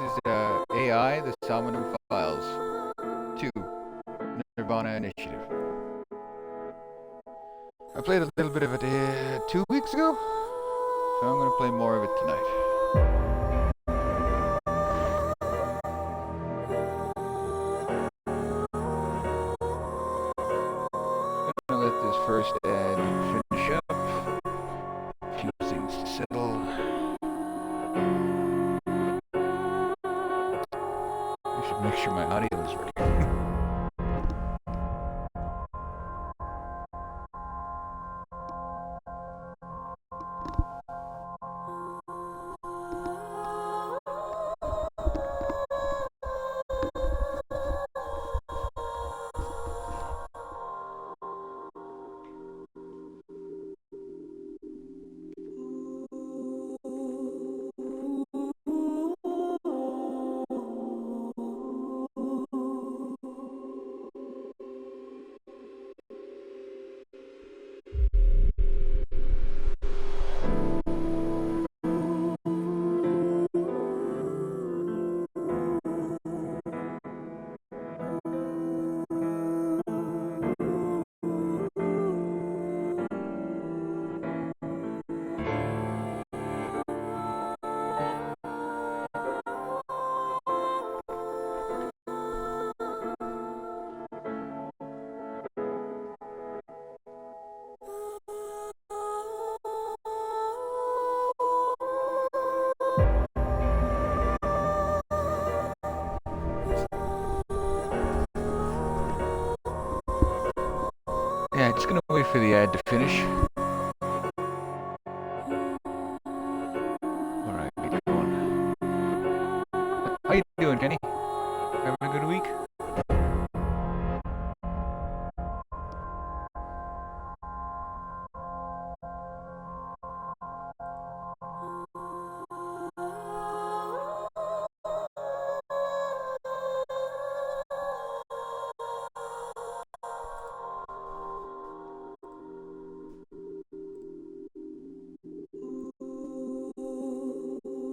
is AI, the Salmonum Files 2, Nirvana Initiative. I played a little bit of it 2 weeks ago, so I'm going to play more of it tonight. Gonna let this first ad finish up. A few things to settle. I should make sure my audio is working. Yeah, just gonna wait for the ad to finish. Alright, keep going. How you doing, Kenny? Having a good week?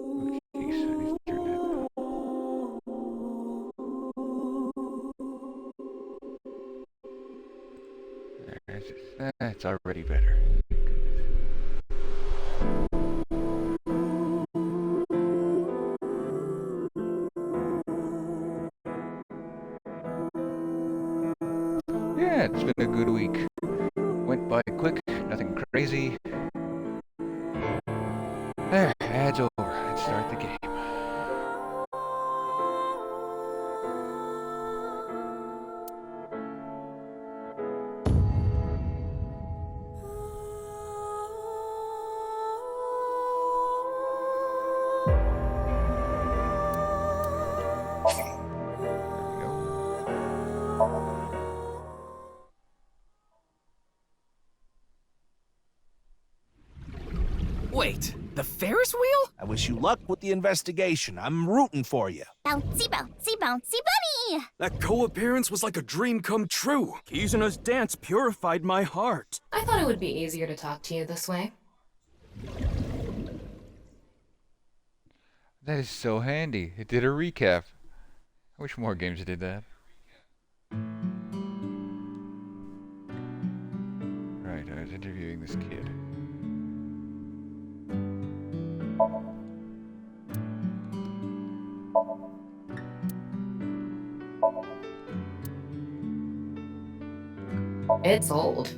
Oh, jeez, I need to turn that. It's already better. Yeah, it's been a good week. Went by quick, nothing crazy. There, ad's over. Let's start the game. Wait, the Ferris wheel? I wish you luck with the investigation. I'm rooting for you. Bouncy, bouncy, bouncy bunny! That co-appearance was like a dream come true. Kizuna's dance purified my heart. I thought it would be easier to talk to you this way. That is so handy. It did a recap. I wish more games did that. Right, I was interviewing this kid. It's old.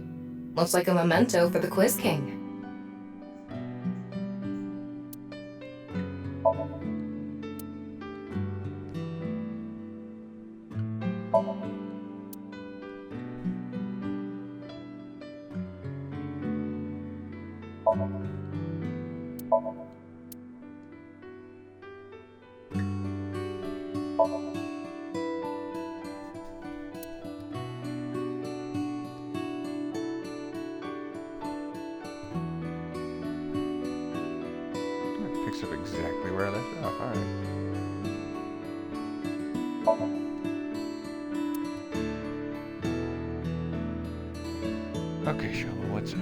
Looks like a memento for the Quiz King. Picks up exactly where I left off. Alright. Okay, Shola, what's up?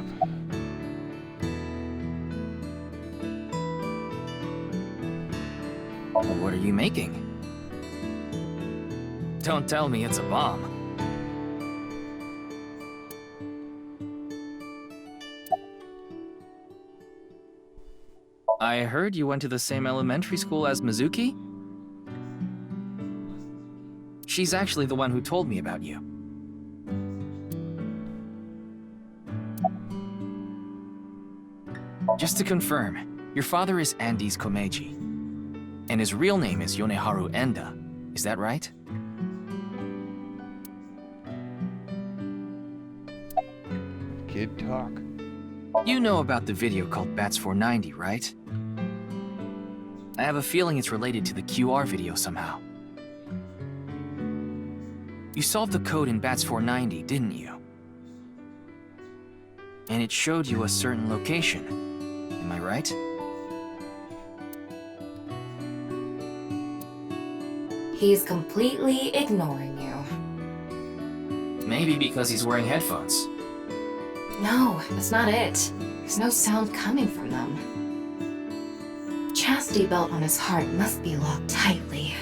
What are you making? Don't tell me it's a bomb. I heard you went to the same elementary school as Mizuki? She's actually the one who told me about you. Just to confirm, your father is Andes Komeiji, and his real name is Yoneharu Enda. Is that right? Kid talk. You know about the video called Bats 490, right? I have a feeling it's related to the QR video somehow. You solved the code in Bats 490, didn't you? And it showed you a certain location. Am I right? He's completely ignoring you. Maybe because he's wearing headphones. No, that's not it. There's no sound coming from them. Chastity belt on his heart must be locked tightly.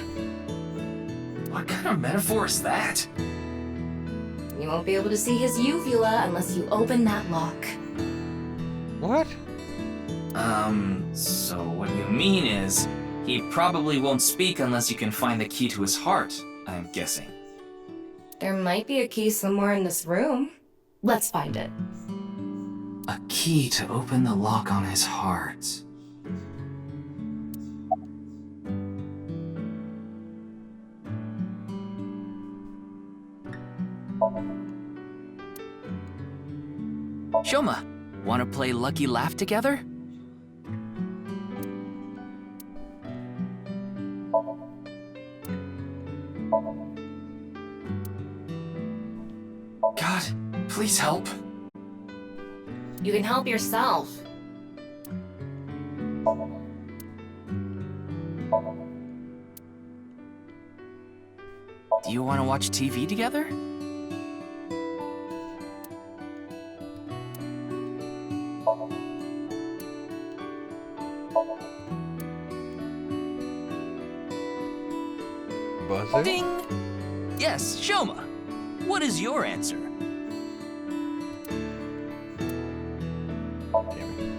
What kind of metaphor is that? You won't be able to see his uvula unless you open that lock. What? So what you mean is, he probably won't speak unless you can find the key to his heart, I'm guessing. There might be a key somewhere in this room. Let's find it. A key to open the lock on his heart. Shoma, wanna play Lucky Laugh together? God, please help. You can help yourself. Do you want to watch TV together? Buzzer? Ding! Yes, Shoma. What is your answer? Damn it.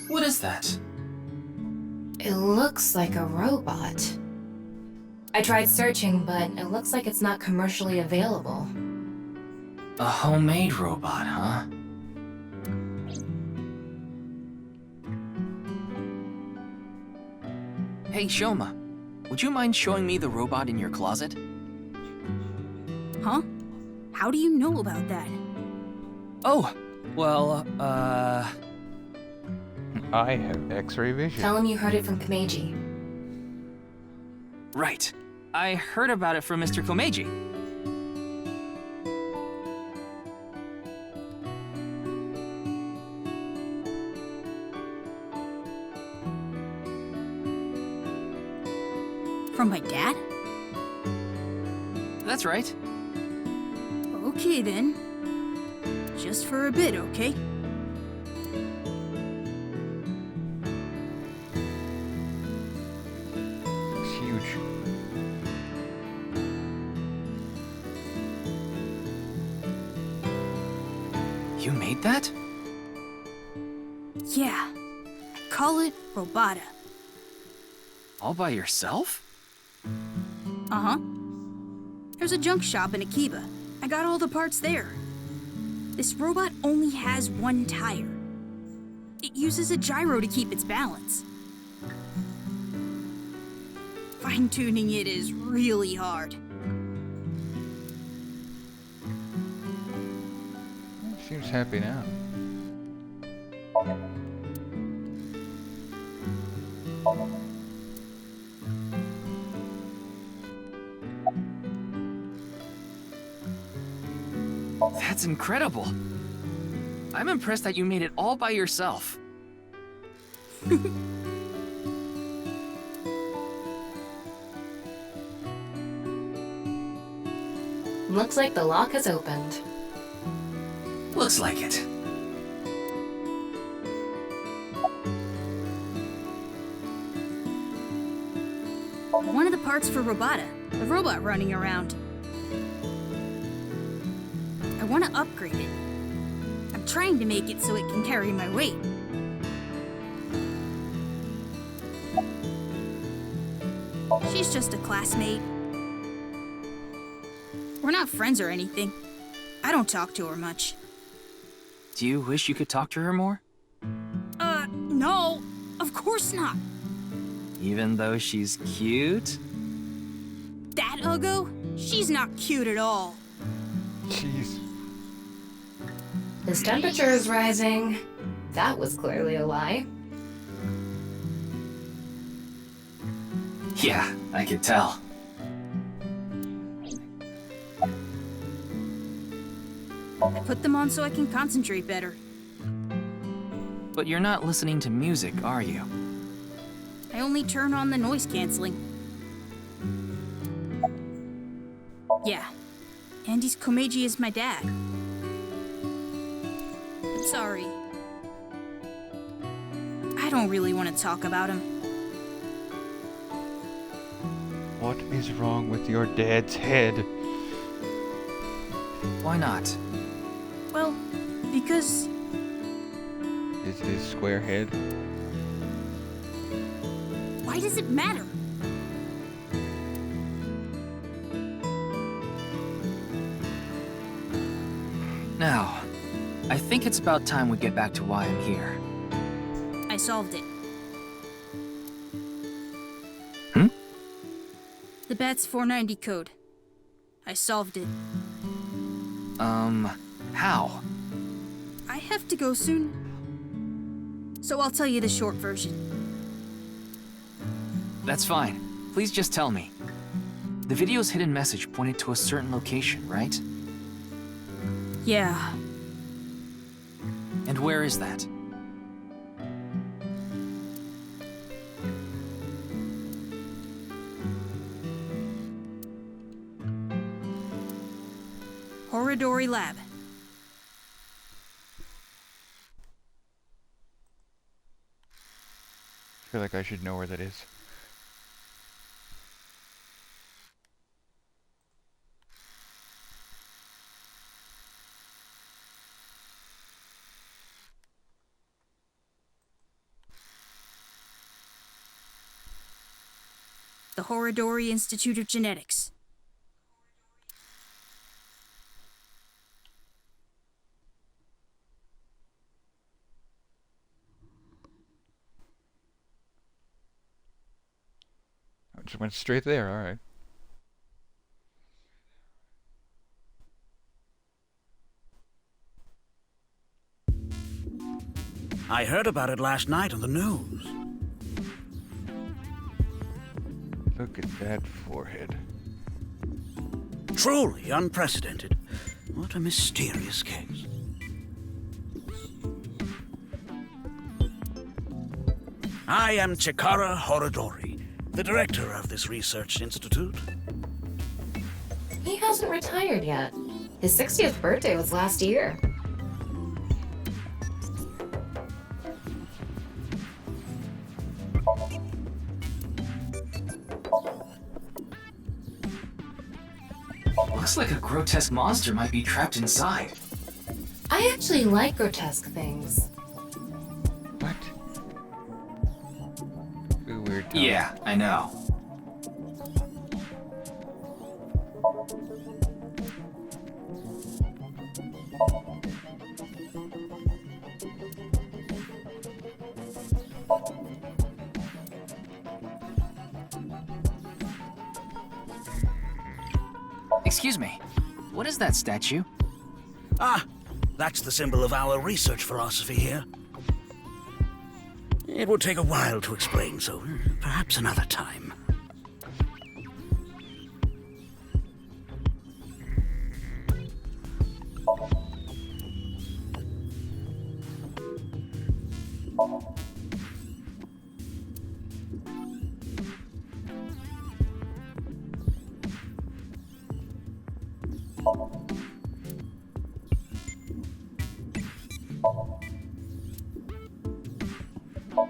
What is that? It looks like a robot. I tried searching, but it looks like it's not commercially available. A homemade robot, huh? Hey, Shoma. Would you mind showing me the robot in your closet? Huh? How do you know about that? Oh, well, I have X-ray vision. Tell him you heard it from Komeiji. right. I heard about it from Mr. Komeiji. From my dad? That's right. Okay then. Just for a bit, okay? It's huge. You made that? Yeah. I call it Robota. All by yourself? Uh-huh. There's a junk shop in Akiba. I got all the parts there. This robot only has one tire. It uses a gyro to keep its balance. Fine-tuning it is really hard. Seems happy now. That's incredible. I'm impressed that you made it all by yourself. Looks like the lock has opened. Looks like it. One of the parts for Robota, the robot running around. I want to upgrade it. I'm trying to make it so it can carry my weight. She's just a classmate. We're not friends or anything. I don't talk to her much. Do you wish you could talk to her more? No, of course not. Even though she's cute? That Uggo? She's not cute at all. Jeez. His temperature is rising. That was clearly a lie. Yeah, I could tell. I put them on so I can concentrate better. But you're not listening to music, are you? I only turn on the noise canceling. Yeah. Andy's Komeiji is my dad. I'm sorry. I don't really want to talk about him. What is wrong with your dad's head? Why not? Well, because Is it his square head? why does it matter? Now, I think it's about time we get back to why I'm here. I solved it. Hmm? The BATS 490 code. I solved it. How? I have to go soon. So I'll tell you the short version. That's fine. Please just tell me. The video's hidden message pointed to a certain location, right? Yeah. And where is that? Horodori Lab. I feel like I should know where that is. The Horodori Institute of Genetics. I just went straight there, alright. I heard about it last night on the news. Look at that forehead. Truly unprecedented. What a mysterious case. I am Chikara Horodori, the director of this research institute. He hasn't retired yet. His 60th birthday was last year. Looks like a grotesque monster might be trapped inside. I actually like grotesque things. What? Ooh, weird tone. Yeah, I know. Excuse me, what is that statue? Ah, that's the symbol of our research philosophy here. It would take a while to explain, so perhaps another time.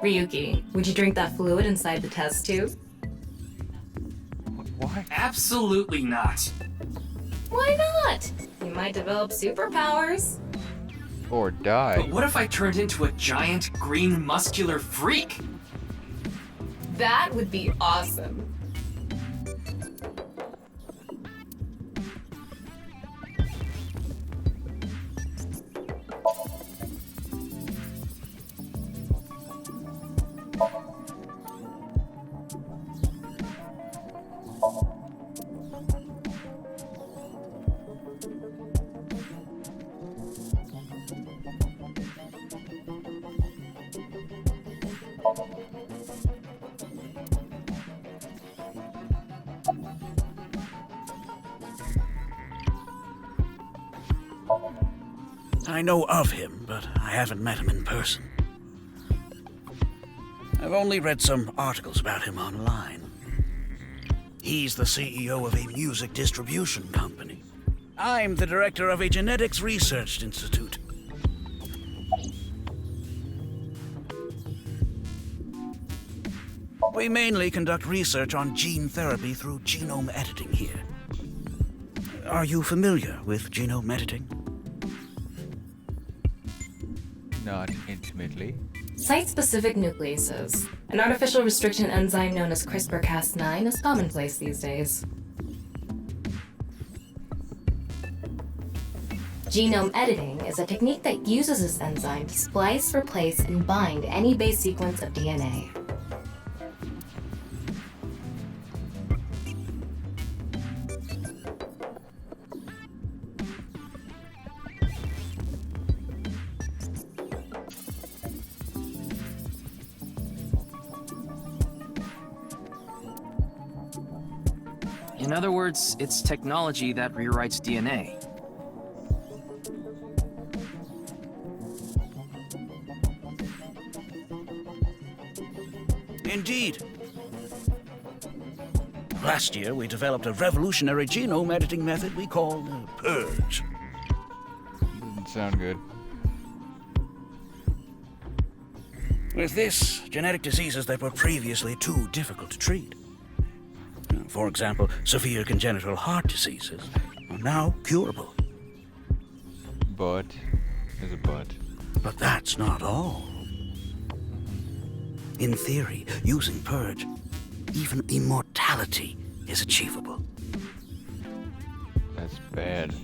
Ryuki, would you drink that fluid inside the test tube? Why? Absolutely not. Why not? You might develop superpowers. Or die. But what if I turned into a giant green muscular freak? That would be awesome. I know of him, but I haven't met him in person. I've only read some articles about him online. He's the CEO of a music distribution company. I'm the director of a genetics research institute. We mainly conduct research on gene therapy through genome editing here. Are you familiar with genome editing? Not intimately. Site-specific nucleases, an artificial restriction enzyme known as CRISPR-Cas9, is commonplace these days. Genome editing is a technique that uses this enzyme to splice, replace, and bind any base sequence of DNA. In other words, it's technology that rewrites DNA. Indeed. Last year, we developed a revolutionary genome editing method we called Purge. Doesn't sound good. With this, genetic diseases that were previously too difficult to treat. For example, severe congenital heart diseases are now curable. But, there's a but. But that's not all. In theory, using Purge, even immortality is achievable. That's bad.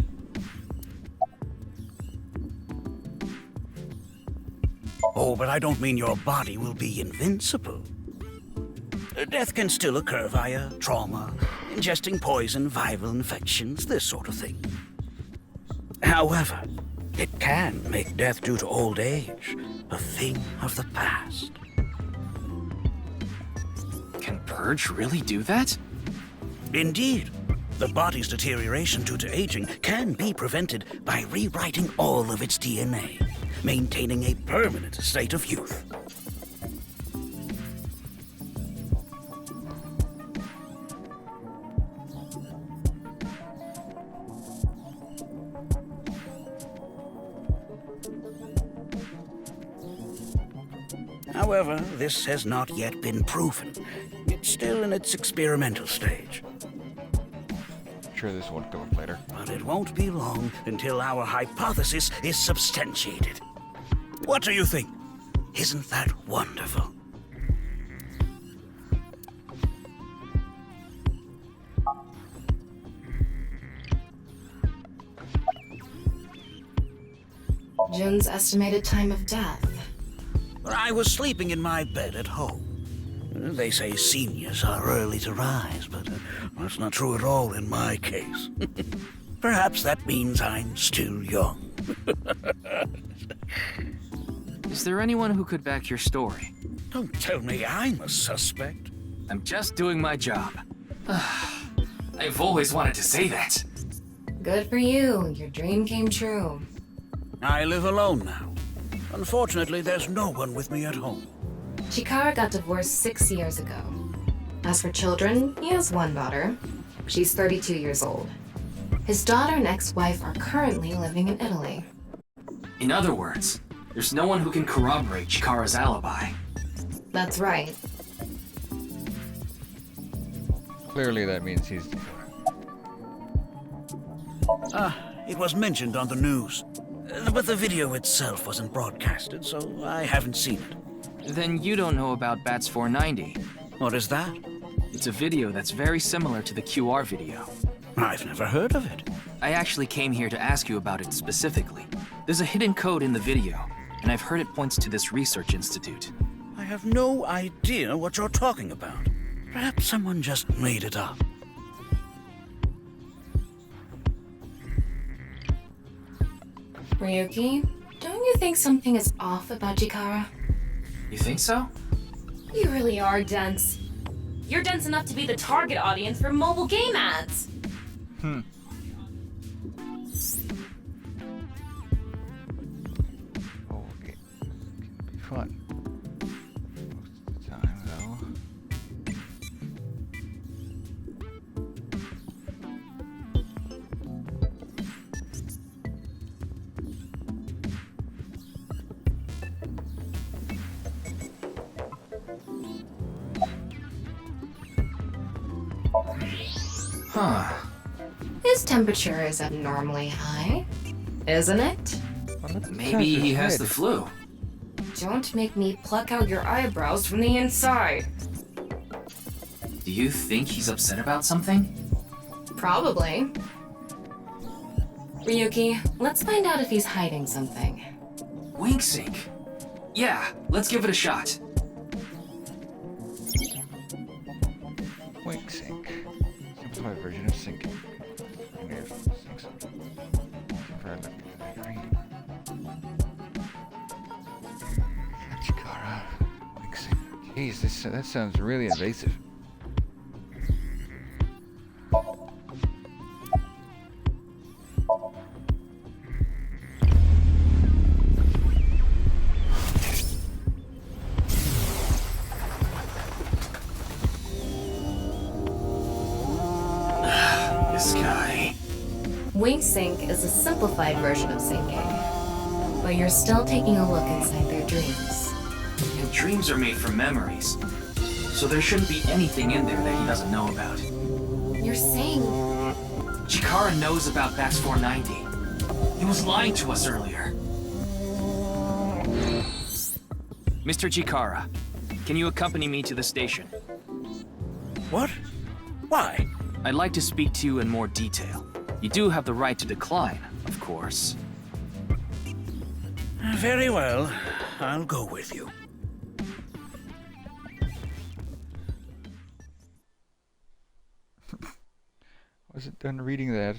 Oh, but I don't mean your body will be invincible. Death can still occur via trauma, ingesting poison, viral infections, this sort of thing. However, it can make death due to old age a thing of the past. Can Purge really do that? Indeed, the body's deterioration due to aging can be prevented by rewriting all of its DNA, maintaining a permanent state of youth. However, this has not yet been proven. It's still in its experimental stage. Sure, this won't come up later. But it won't be long until our hypothesis is substantiated. What do you think? Isn't that wonderful? Jun's estimated time of death. I was sleeping in my bed at home. They say seniors are early to rise, but that's not true at all in my case. Perhaps that means I'm still young. Is there anyone who could back your story? Don't tell me I'm a suspect. I'm just doing my job. I've always wanted to say that. Good for you. Your dream came true. I live alone now. Unfortunately, there's no one with me at home. Chikara got divorced 6 years ago. As for children, he has one daughter. She's 32 years old. His daughter and ex-wife are currently living in Italy. In other words, there's no one who can corroborate Chikara's alibi. That's right. Clearly that means he's... It was mentioned on the news. But the video itself wasn't broadcasted, so I haven't seen it. Then you don't know about Bats 490. What is that? It's a video that's very similar to the QR video. I've never heard of it. I actually came here to ask you about it specifically. There's a hidden code in the video, and I've heard it points to this research institute. I have no idea what you're talking about. Perhaps someone just made it up. Ryuki, don't you think something is off about Chikara? You think so? You really are dense. You're dense enough to be the target audience for mobile game ads. Oh, okay. Can be fun. Most of the time, though. Huh. His temperature is abnormally high, isn't it? Well, let's Maybe touch he his has head. the flu. Don't make me pluck out your eyebrows from the inside. Do you think he's upset about something? Probably. Ryuki, let's find out if he's hiding something. Wink sync. Yeah, let's give it a shot. Wink sync. Simplified version of syncing. Chikara. Wink sync. Jeez, that sounds really invasive. This guy. Wink sync is a simplified version of syncing, but you're still taking a look inside their dreams. And dreams are made from memories. So there shouldn't be anything in there that he doesn't know about. You're saying Chikara knows about Bats 490. He was lying to us earlier. Mr. Chikara, can you accompany me to the station? What? Why? I'd like to speak to you in more detail. You do have the right to decline, of course. Very well. I'll go with you. Wasn't done reading that.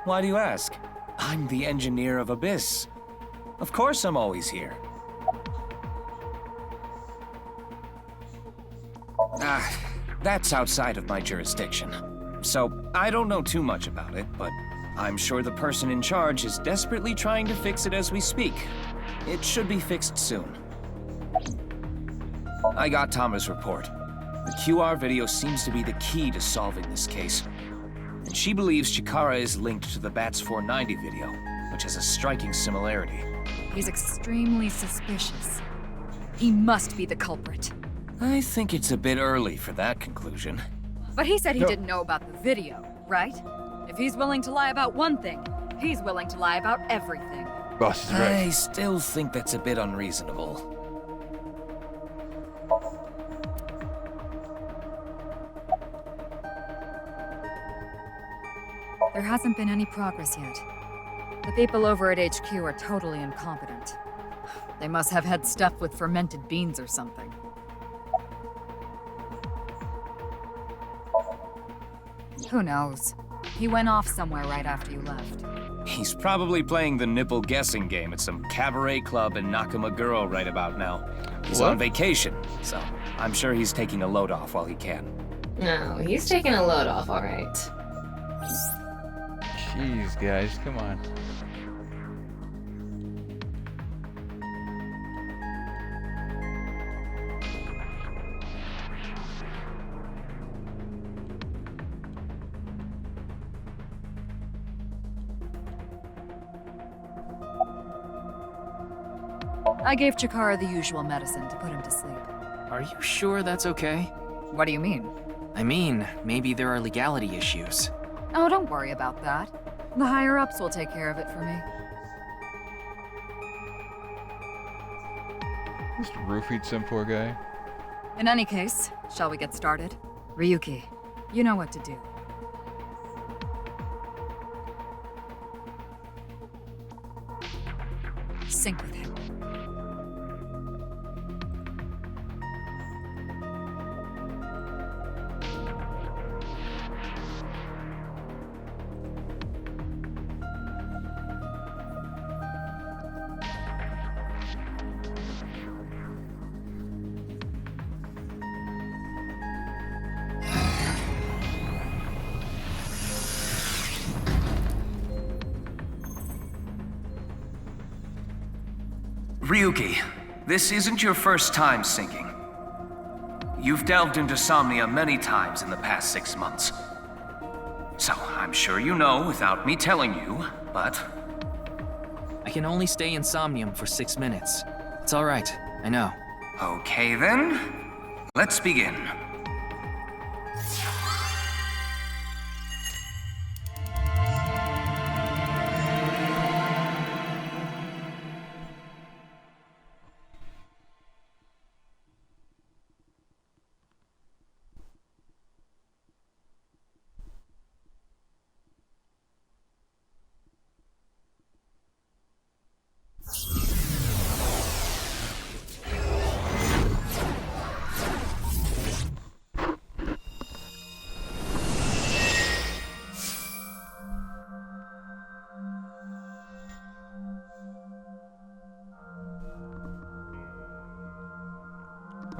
Why do you ask? I'm the engineer of Abyss. Of course I'm always here. That's outside of my jurisdiction. So I don't know too much about it, but I'm sure the person in charge is desperately trying to fix it as we speak. It should be fixed soon. I got Tama's report. The QR video seems to be the key to solving this case. And she believes Chikara is linked to the Bats 490 video, which has a striking similarity. He's extremely suspicious. He must be the culprit. I think it's a bit early for that conclusion. But he said he didn't know about the video, right? If he's willing to lie about one thing, he's willing to lie about everything. Boss is right. I still think that's a bit unreasonable. There hasn't been any progress yet. The people over at HQ are totally incompetent. They must have had stuff with fermented beans or something. Who knows? He went off somewhere right after you left. He's probably playing the nipple guessing game at some cabaret club in Nakamaguro right about now. He's on vacation, so I'm sure he's taking a load off while he can. No, he's taking a load off, all right. Jeez, guys, come on. I gave Chikara the usual medicine to put him to sleep. Are you sure that's okay? What do you mean? I mean, maybe there are legality issues. Oh, don't worry about that. The higher-ups will take care of it for me. Just roofied some poor guy. In any case, shall we get started? Ryuki, you know what to do. Sync with him. Ryuki, this isn't your first time sinking. You've delved into Somnia many times in the past 6 months. So, I'm sure you know without me telling you, but... I can only stay in Somnium for 6 minutes. It's all right, I know. Okay then, let's begin.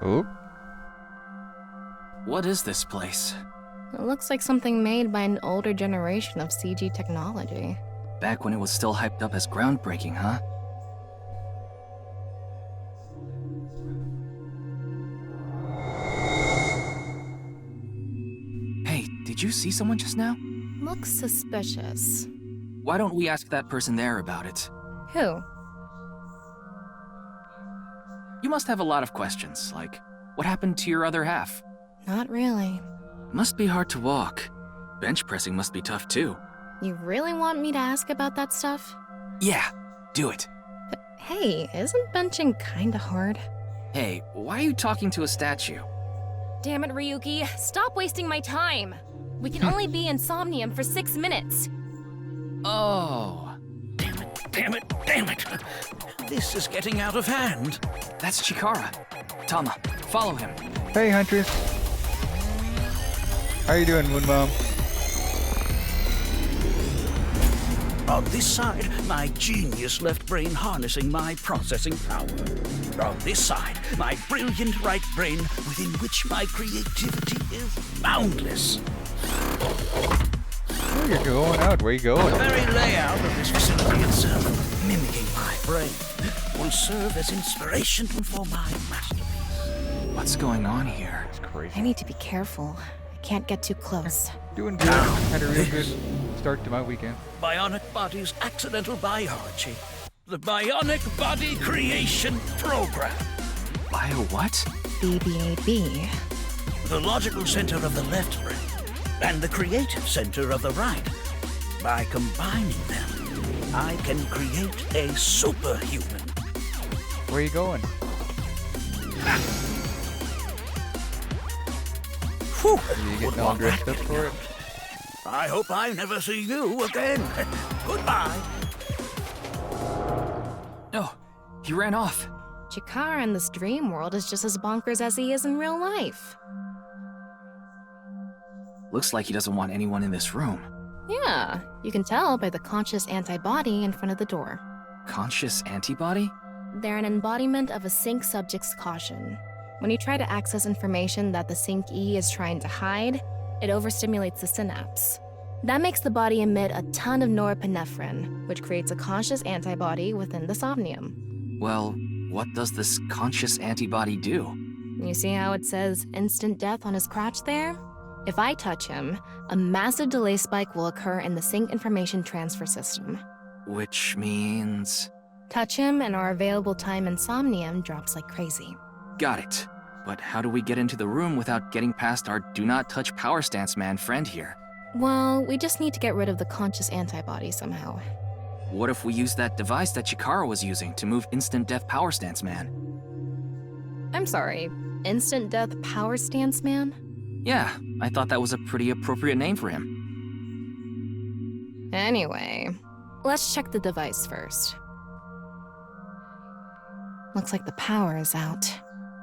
Oh. What is this place? It looks like something made by an older generation of CG technology. Back when it was still hyped up as groundbreaking, huh? Hey, did you see someone just now? Looks suspicious. Why don't we ask that person there about it? Who? You must have a lot of questions, like, what happened to your other half? Not really. Must be hard to walk. Bench pressing must be tough too. You really want me to ask about that stuff? Yeah, do it. But hey, isn't benching kinda hard? Hey, why are you talking to a statue? Damn it, Ryuki. Stop wasting my time. We can only be in Somnium for 6 minutes. Oh. Damn it, damn it. This is getting out of hand. That's Chikara. Tama, follow him. Hey, Huntress. How you doing, Moon Mom? On this side, my genius left brain harnessing my processing power. On this side, my brilliant right brain within which my creativity is boundless. Oh, you're going out. Where you going? The very layout of this facility itself, mimicking my brain, will serve as inspiration for my masterpiece. What's going on here? It's crazy. I need to be careful. I can't get too close. Doing good. Had a real good start to my weekend. Bionic Body's accidental biology. The Bionic Body Creation Program. Bio what? BBAB. The logical center of the left brain and the creative center of the right. By combining them, I can create a superhuman. Where you going? Whew. Are you getting all dressed up for it? I hope I never see you again. Goodbye. Oh, he ran off. Chikara in this dream world is just as bonkers as he is in real life. Looks like he doesn't want anyone in this room. Yeah, you can tell by the conscious antibody in front of the door. Conscious antibody? They're an embodiment of a sync subject's caution. When you try to access information that the sync E is trying to hide, it overstimulates the synapse. That makes the body emit a ton of norepinephrine, which creates a conscious antibody within the somnium. Well, what does this conscious antibody do? You see how it says instant death on his crotch there? If I touch him, a massive delay spike will occur in the sync information transfer system. Which means... Touch him and our available time in somnium drops like crazy. Got it. But how do we get into the room without getting past our do not touch power stance man friend here? Well, we just need to get rid of the conscious antibody somehow. What if we use that device that Chikara was using to move instant death power stance man? I'm sorry, instant death power stance man? Yeah, I thought that was a pretty appropriate name for him. Anyway, let's check the device first. Looks like the power is out.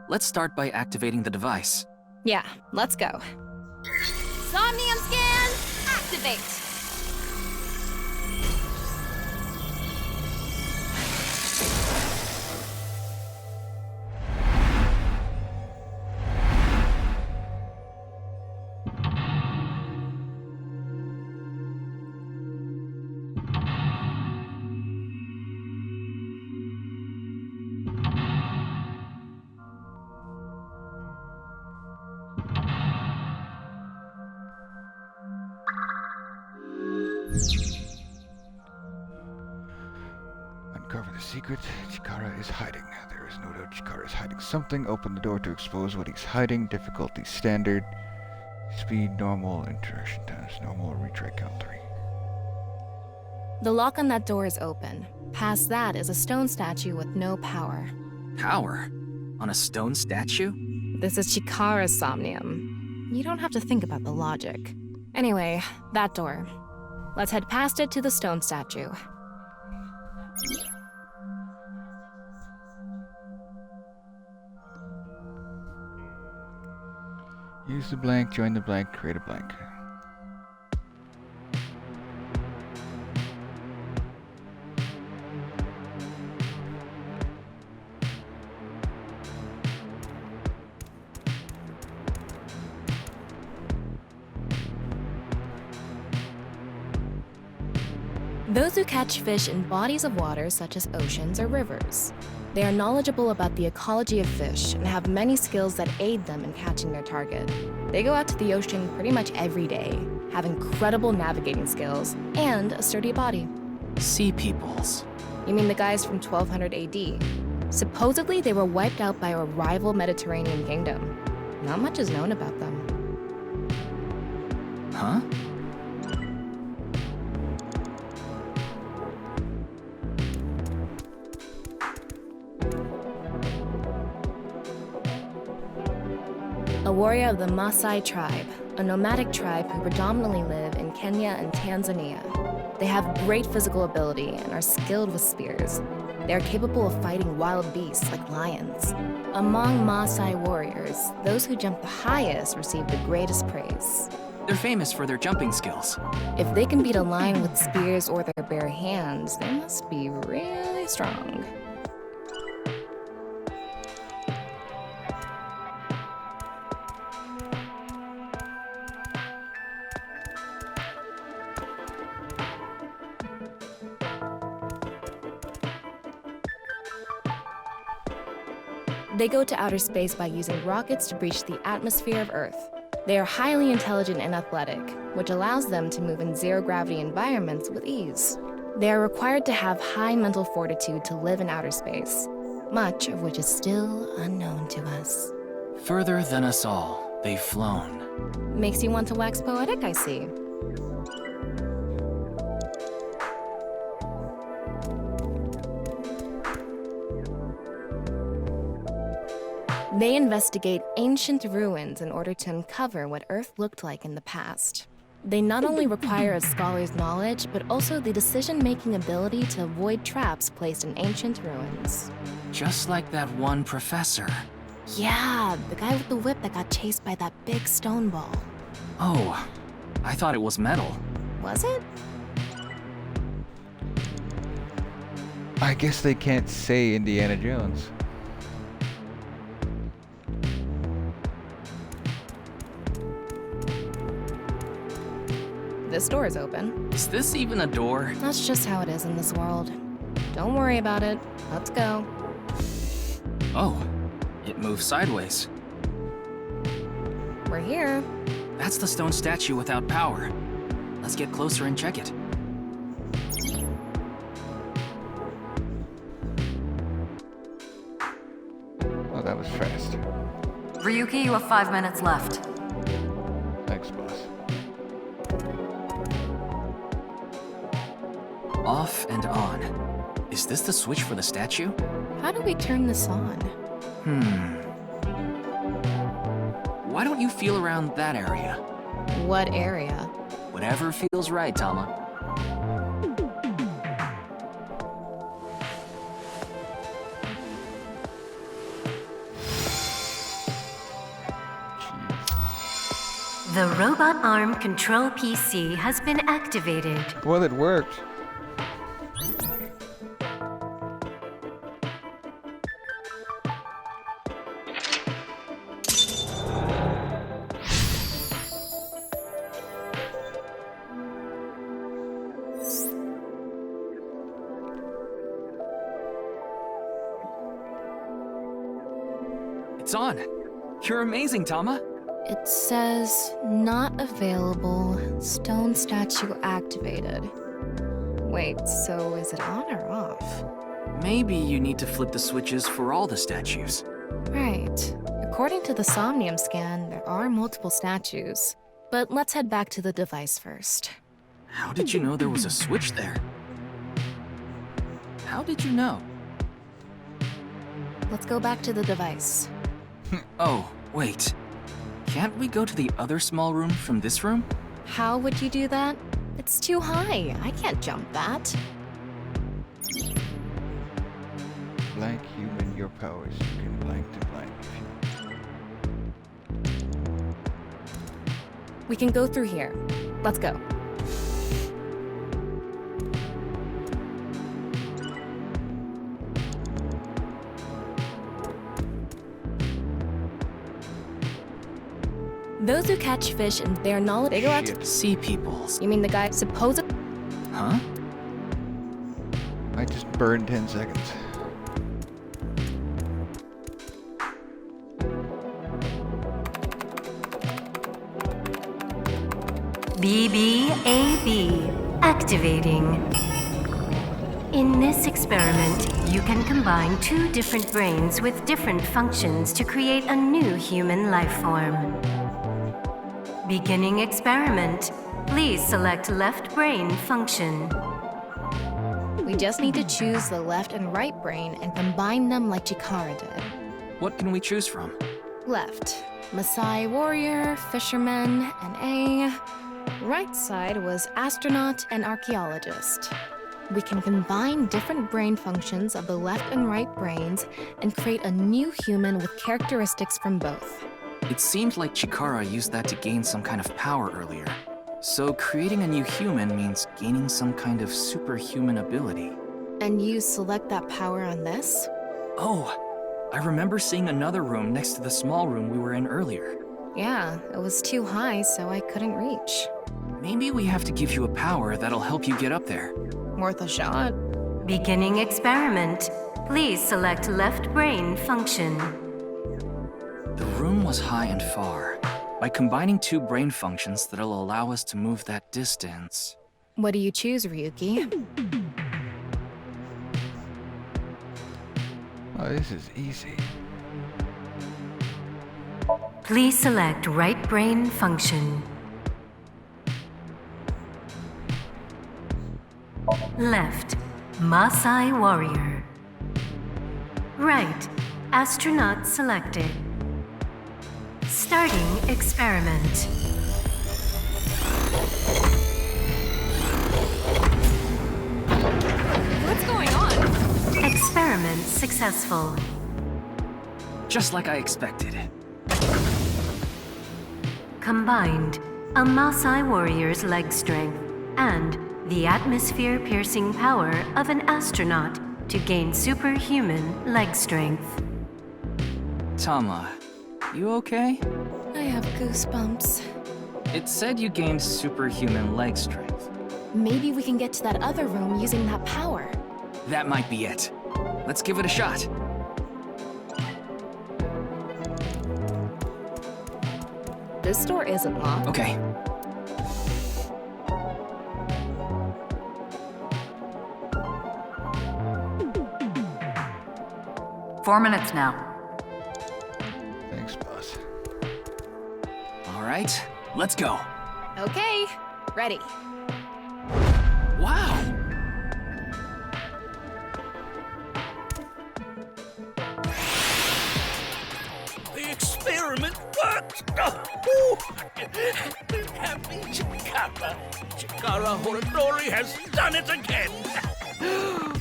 Let's start by activating the device. Yeah, let's go. Somnium scan, activate. Uncover the secret Chikara is hiding. There is no doubt Chikara is hiding something. Open the door to expose what he's hiding. Difficulty standard. Speed normal. Interaction times normal. Retry count 3. The lock on that door is open. Past that is a stone statue with no power. Power? On a stone statue? This is Chikara's somnium. You don't have to think about the logic. Anyway, that door. Let's head past it to the stone statue. Use the blank, join the blank, create a blank. Those who catch fish in bodies of water such as oceans or rivers. They are knowledgeable about the ecology of fish and have many skills that aid them in catching their target. They go out to the ocean pretty much every day, have incredible navigating skills, and a sturdy body. Sea peoples. You mean the guys from 1200 AD? Supposedly they were wiped out by a rival Mediterranean kingdom. Not much is known about them. Huh? A warrior of the Maasai tribe, a nomadic tribe who predominantly live in Kenya and Tanzania. They have great physical ability and are skilled with spears. They are capable of fighting wild beasts like lions. Among Maasai warriors, those who jump the highest receive the greatest praise. They're famous for their jumping skills. If they can beat a lion with spears or their bare hands, they must be really strong. They go to outer space by using rockets to breach the atmosphere of Earth. They are highly intelligent and athletic, which allows them to move in zero-gravity environments with ease. They are required to have high mental fortitude to live in outer space, much of which is still unknown to us. Further than us all, they've flown. Makes you want to wax poetic, I see. They investigate ancient ruins in order to uncover what Earth looked like in the past. They not only require a scholar's knowledge, but also the decision-making ability to avoid traps placed in ancient ruins. Just like that one professor. Yeah, the guy with the whip that got chased by that big stone ball. Oh, I thought it was metal. Was it? I guess they can't say Indiana Jones. This door is open. Is this even a door? That's just how it is in this world. Don't worry about it. Let's go. Oh, it moves sideways. We're here. That's the stone statue without power. Let's get closer and check it. Oh, that was fast. Ryuki, you have 5 minutes left. Thanks, boss. Off and on. Is this the switch for the statue? How do we turn this on? Why don't you feel around that area? What area? Whatever feels right, Tama. The robot arm control PC has been activated. Well, it worked. It's on. You're amazing, Tama. It says, not available, stone statue activated. Wait, so is it on or off? Maybe you need to flip the switches for all the statues. Right. According to the Somnium scan, there are multiple statues. But let's head back to the device first. How did you know there was a switch there? How did you know? Let's go back to the device. Oh, wait. Can't we go to the other small room from this room? How would you do that? It's too high. I can't jump that. Blank human, your powers. You can blank to blank if you We can go through here. Let's go. Those who catch fish and bear knowledge, they go out to Sea peoples. You mean the guy supposed? Huh? I just burned 10 seconds. BBAB activating. In this experiment, you can combine 2 different brains with different functions to create a new human life form. Beginning experiment. Please select left brain function. We just need to choose the left and right brain and combine them like Chikara did. What can we choose from? Left, Maasai warrior, fisherman, and A. Right side was astronaut and archaeologist. We can combine different brain functions of the left and right brains and create a new human with characteristics from both. It seemed like Chikara used that to gain some kind of power earlier. So creating a new human means gaining some kind of superhuman ability. And you select that power on this? Oh, I remember seeing another room next to the small room we were in earlier. Yeah, it was too high, so I couldn't reach. Maybe we have to give you a power that'll help you get up there. Worth a shot. Beginning experiment. Please select left brain function. The room was high and far. By combining 2 brain functions that'll allow us to move that distance. What do you choose, Ryuki? Oh, this is easy. Please select right brain function. Left, Maasai warrior. Right, astronaut selected. Starting experiment. experiment successful. Just like I expected. Combined, a Maasai warrior's leg strength and the atmosphere-piercing power of an astronaut to gain superhuman leg strength. Tama, you okay? I have goosebumps. It said you gained superhuman leg strength. Maybe we can get to that other room using that power. That might be it. Let's give it a shot. This door isn't locked. Okay. Four minutes now. Thanks, boss. All right, let's go. Okay, ready. Wow! The experiment worked! Oh, happy Chikara. Chikara Horadori has done it again!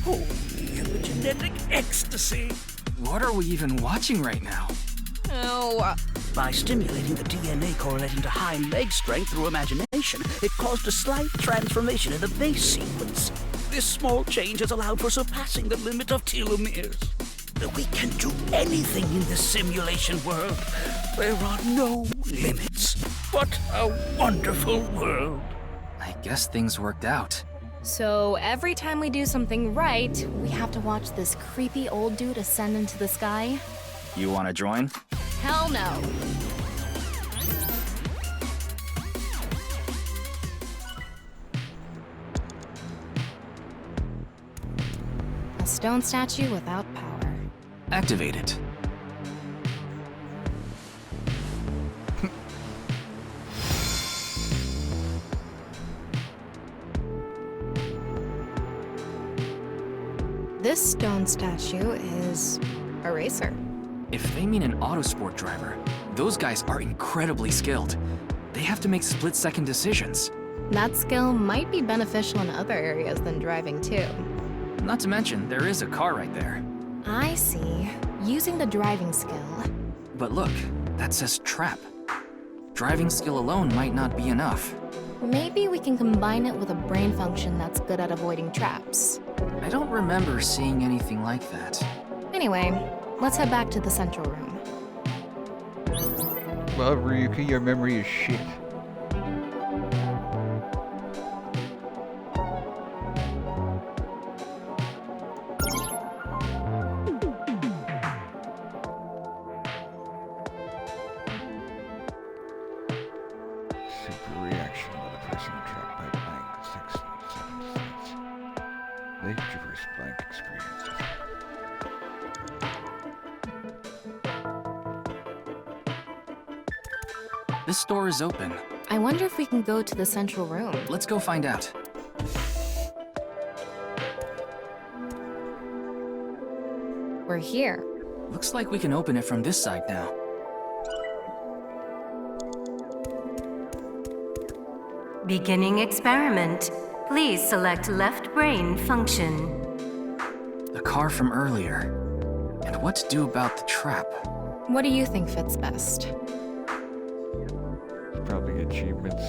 Oh, genetic ecstasy! What are we even watching right now? Oh, By stimulating the DNA correlating to hind leg strength through imagination, it caused a slight transformation in the base sequence. This small change has allowed for surpassing the limit of telomeres. We can do anything in this simulation world. There are no limits. What a wonderful world. I guess things worked out. So every time we do something right, we have to watch this creepy old dude ascend into the sky? You want to join? hell no. A stone statue without power. Activate it. This stone statue is a racer. If they mean an autosport driver, those guys are incredibly skilled. They have to make split-second decisions. That skill might be beneficial in other areas than driving too. Not to mention, there is a car right there. I see. Using the driving skill. But look, that says trap. Driving skill alone might not be enough. Maybe we can combine it with a brain function that's good at avoiding traps. I don't remember seeing anything like that. Anyway, let's head back to the central room. Well, Ryuki, your memory is shit. Super reaction with a person trapped by blank 6 and 7 states. They traverse blank experiences. This door is open. I wonder if we can go to the central room. Let's go find out. We're here. Looks like we can open it from this side now. Beginning experiment. Please select left brain function. The car from earlier. And what to do about the trap? What do you think fits best? Probably achievements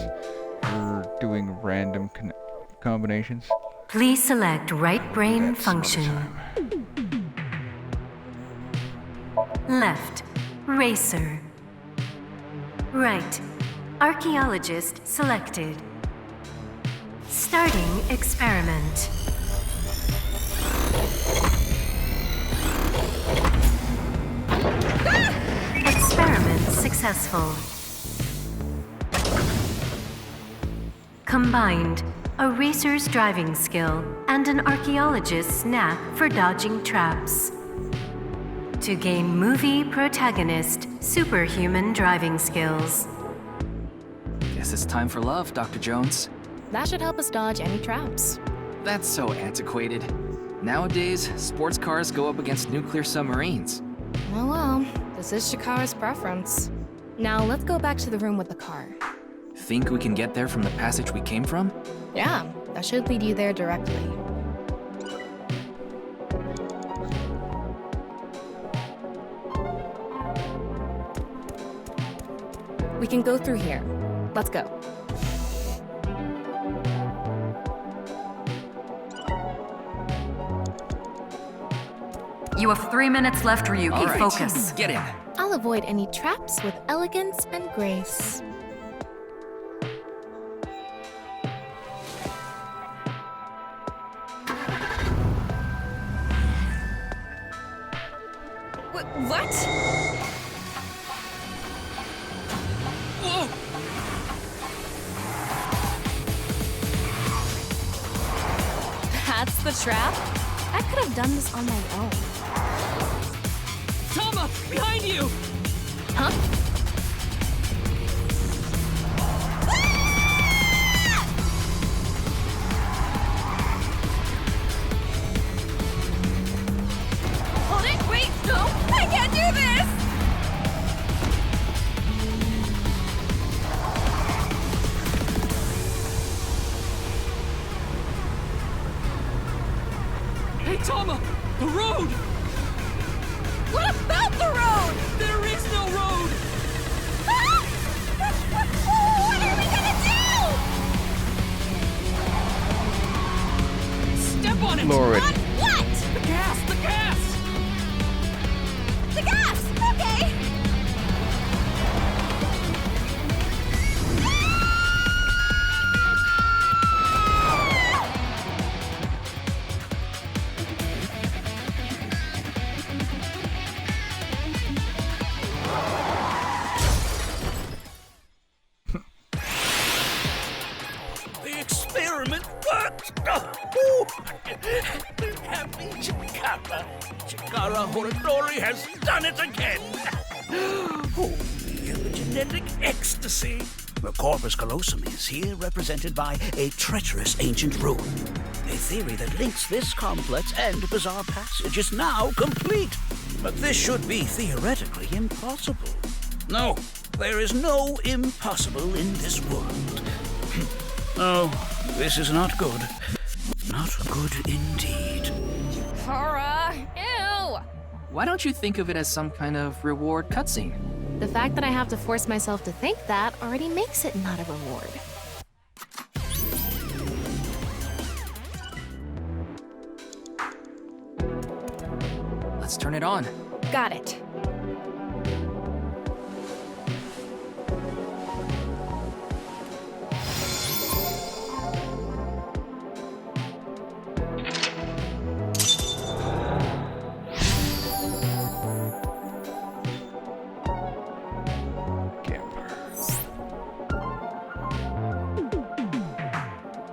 for doing random combinations. Please select right brain That's some other function. time. Left, racer. Right, archaeologist selected. Starting experiment. Experiment successful. Combined, a racer's driving skill and an archaeologist's knack for dodging traps. To gain movie protagonist superhuman driving skills. Guess it's time for love, Dr. Jones. That should help us dodge any traps. That's so antiquated. Nowadays, sports cars go up against nuclear submarines. Oh well, this is Chikara's preference. Now let's go back to the room with the car. Think we can get there from the passage we came from? Yeah, that should lead you there directly. We can go through here. Let's go. You have 3 minutes left, Ryuki. All right, Focus. get in. I'll avoid any traps with elegance and grace. What? Whoa! That's the trap? I could have done this on my own. Tama! Behind you! Huh? Hold it! Wait! No! I can't do this! Hey, Tama! The road! What about the road? There is no road! Ah! What are we gonna do? Step on it! Lower it. On what? The gas! The gas! The gas! Okay! The experiment worked! Oh, happy Chikara. Chikara Horodori has done it again! Oh, the genetic ecstasy! The corpus callosum is here represented by a treacherous ancient rune. A theory that links this complex and bizarre passage is now complete. But this should be theoretically impossible. No, there is no impossible in this world. Oh, this is not good. Not good indeed. Kara! Ew! Why don't you think of it as some kind of reward cutscene? The fact that I have to force myself to think that already makes it not a reward. Let's turn it on. Got it.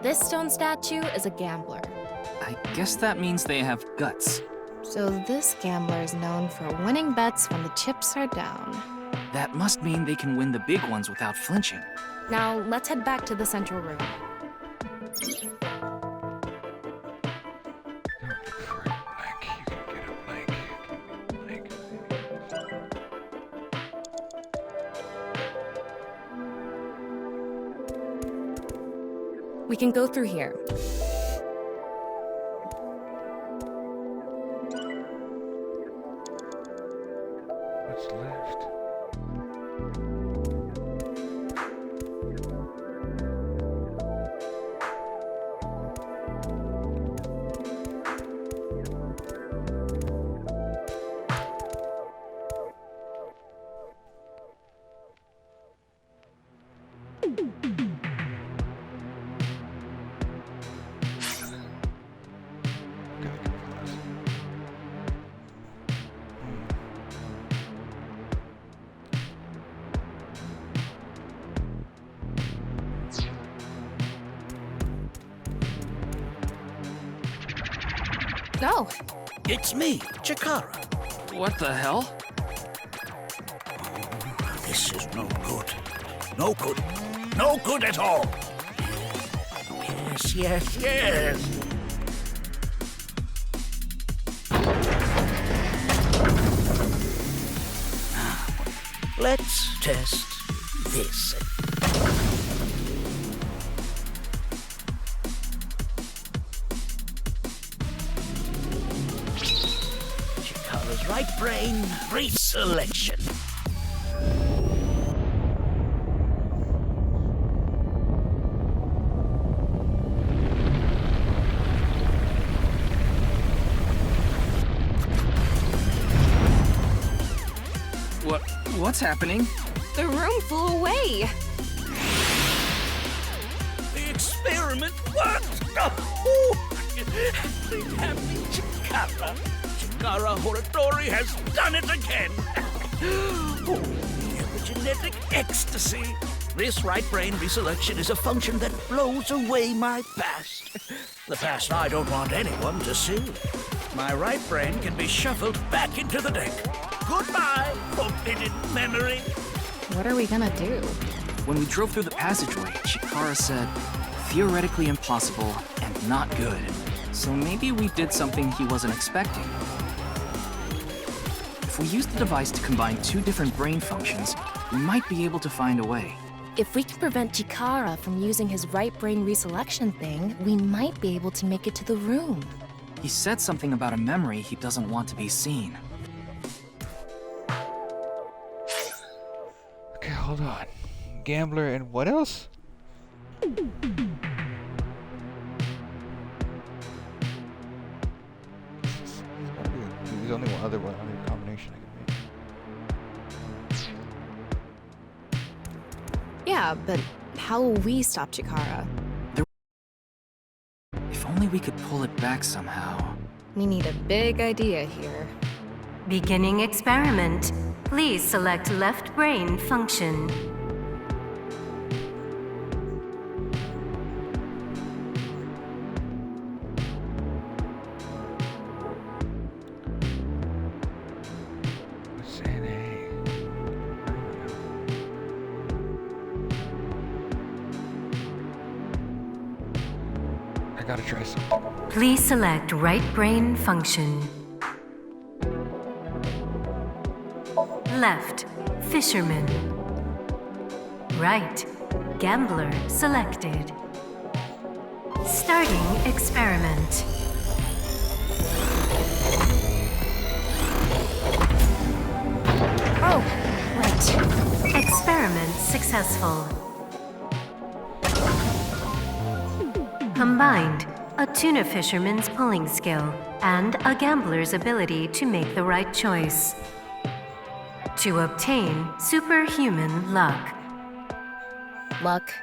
This stone statue is a gambler. I guess that means they have guts. So this gambler is known for winning bets when the chips are down. That must mean they can win the big ones without flinching. Now, let's head back to the central room. We can go through here. What's left? No. It's me, Chikara. What the hell? This is no good. No good. No good at all. Yes, yes, yes. Now, let's test this. Chikara's right brain reselection. What's happening? The room flew away. The experiment worked! Oh, the happy Chikara. Chikara Horadori has done it again! Oh, epigenetic ecstasy! This right brain reselection is a function that blows away my past. The past I don't want anyone to see. My right brain can be shuffled back into the deck. Goodbye, forbidden memory. What are we gonna do? When we drove through the passageway, Chikara said, theoretically impossible and not good. So maybe we did something he wasn't expecting. If we use the device to combine two different brain functions, we might be able to find a way. If we can prevent Chikara from using his right brain reselection thing, we might be able to make it to the room. He said something about a memory he doesn't want to be seen. Okay, hold on. Gambler and what else? There's only one other combination I can make. Yeah, but how will we stop Chikara? If only we could pull it back somehow. We need a big idea here. Beginning experiment. Please select left brain function. What's NA? I gotta try something. Please select right brain function. Left, fisherman. Right, gambler selected. Starting experiment. Oh, right. Experiment successful. Combined, a tuna fisherman's pulling skill and a gambler's ability to make the right choice. To obtain superhuman luck. Luck.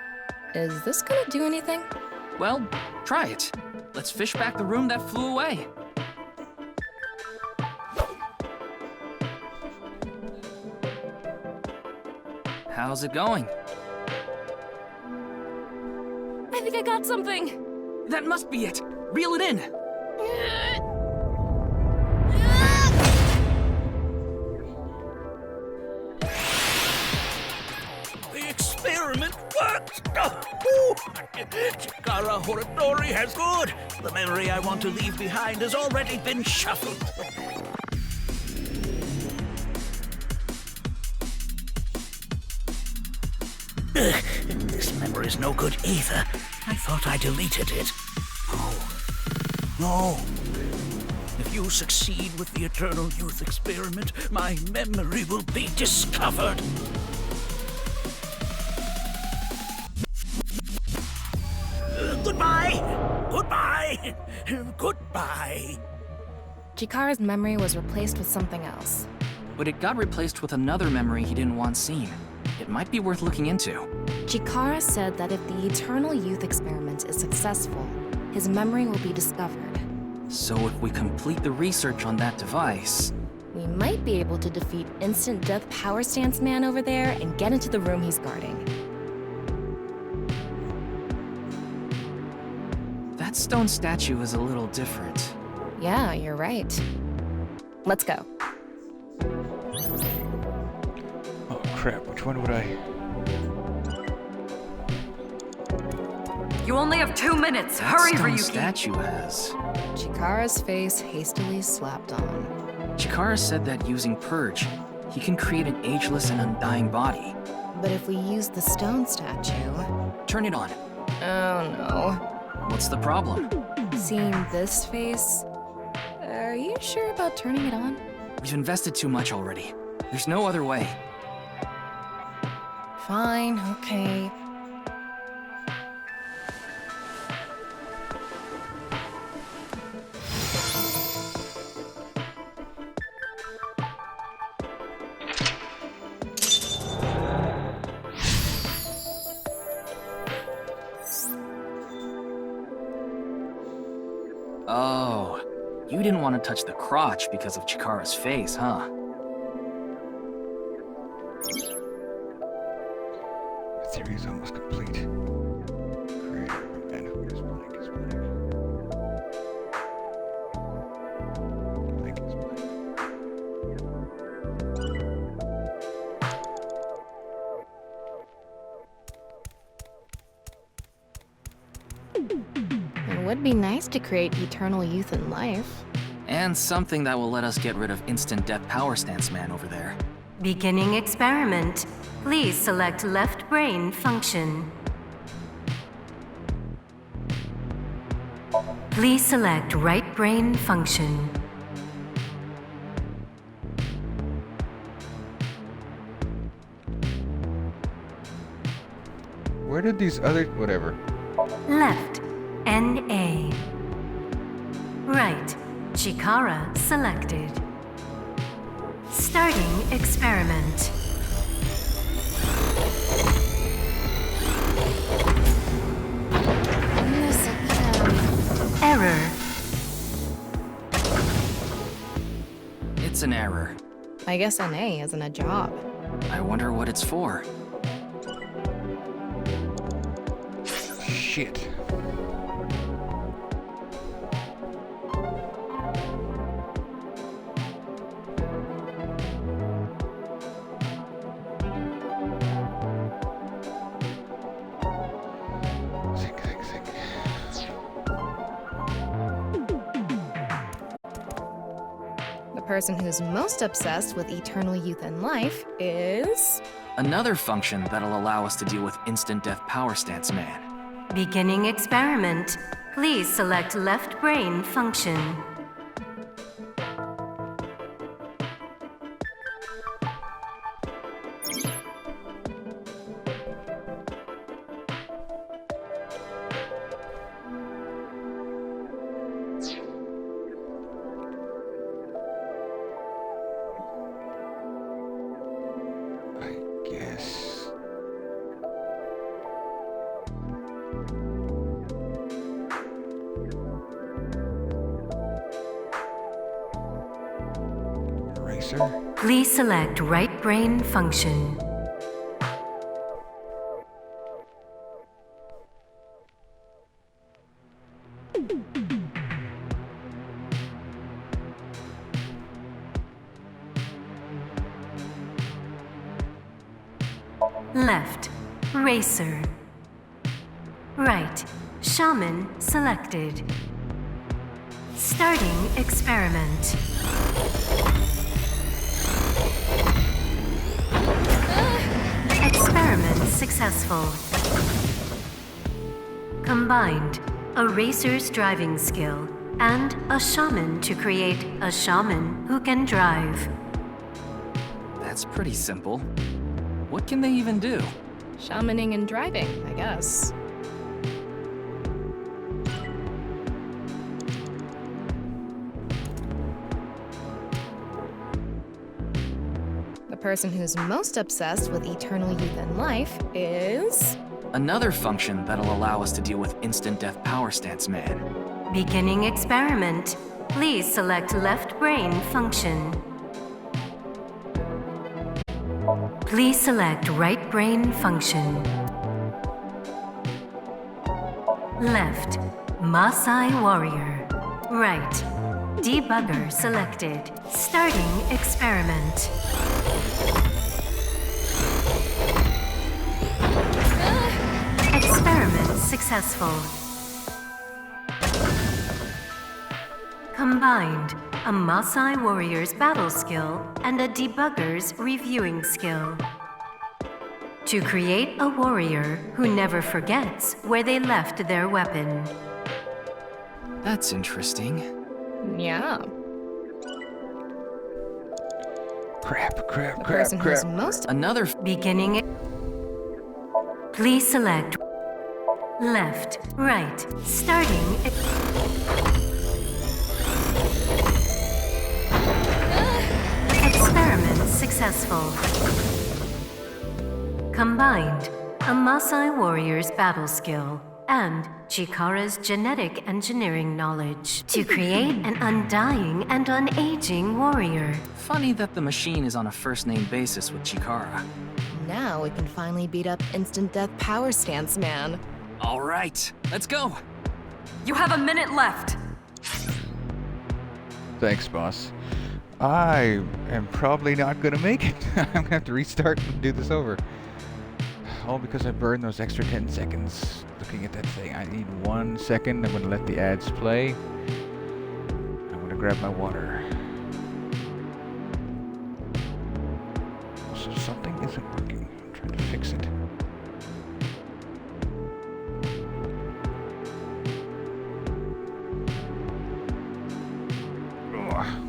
Is this gonna do anything? Well, try it. Let's fish back the room that flew away. How's it going? I think I got something. That must be it. Reel it in. The experiment worked! Oh, Chikara Horadori has good. The memory I want to leave behind has already been shuffled. This memory's no good either. I thought I deleted it. No. If you succeed with the Eternal Youth experiment, my memory will be discovered. Goodbye! Goodbye! Chikara's memory was replaced with something else. But it got replaced with another memory he didn't want seen. It might be worth looking into. Chikara said that if the Eternal Youth experiment is successful, his memory will be discovered. So if we complete the research on that device... we might be able to defeat Instant Death Power Stance Man over there and get into the room he's guarding. That stone statue is a little different. Yeah, you're right. Let's go. Oh crap, which one would I... You only have 2 minutes. Hurry, That stone Ryuki. statue has... Chikara's face hastily slapped on. Chikara said that using Purge, he can create an ageless and undying body. But if we use the stone statue... Turn it on. Oh no. What's the problem? Seeing this face... Are you sure about turning it on? We've invested too much already. There's no other way. Fine, okay. Oh, you didn't want to touch the crotch because of Chikara's face, huh? My theory is almost complete. Creator of a man who is blank is blank. Blank is blank. It would be nice to create eternal youth and life. And something that will let us get rid of instant death power stance man over there. Beginning experiment. Please select left brain function. Please select right brain function. Where did these other... whatever. Left, NA. Right, Chikara selected. Starting experiment. This again. Error. It's an error. I guess NA isn't a job. I wonder what it's for. Shit. Think. The person who's most obsessed with eternal youth and life is... Another function that'll allow us to deal with instant death power stance man. Beginning experiment. Please select left brain function. I guess... Eraser? Please select right brain function. Left, racer. Right, shaman selected. Starting experiment. Experiment successful. Combined, a racer's driving skill and a shaman to create a shaman who can drive. That's pretty simple. What can they even do? shamaning and driving, I guess. The person who's most obsessed with eternal youth and life is... Another function that'll allow us to deal with instant death power stance man. Beginning experiment. Please select left brain function. Please select right brain function. Left, Maasai warrior. Right, debugger selected. Starting experiment. Experiment successful. Combined, a Maasai warrior's battle skill and a debugger's reviewing skill. To create a warrior who never forgets where they left their weapon. That's interesting. Yeah. Crap. The person who's most... Another... Beginning... Please select... Left, right, starting... Experiment successful. Combined, a Maasai warrior's battle skill and Chikara's genetic engineering knowledge to create an undying and unaging warrior. Funny that the machine is on a first-name basis with Chikara. Now we can finally beat up instant death power stance man. All right, let's go. You have a minute left. Thanks, boss. I am probably not gonna make it. I'm gonna have to restart and do this over. All because I burned those extra 10 seconds looking at that thing. I need 1 second. I'm gonna let the ads play. I'm gonna grab my water. So something isn't working. I'm trying to fix it. Ugh.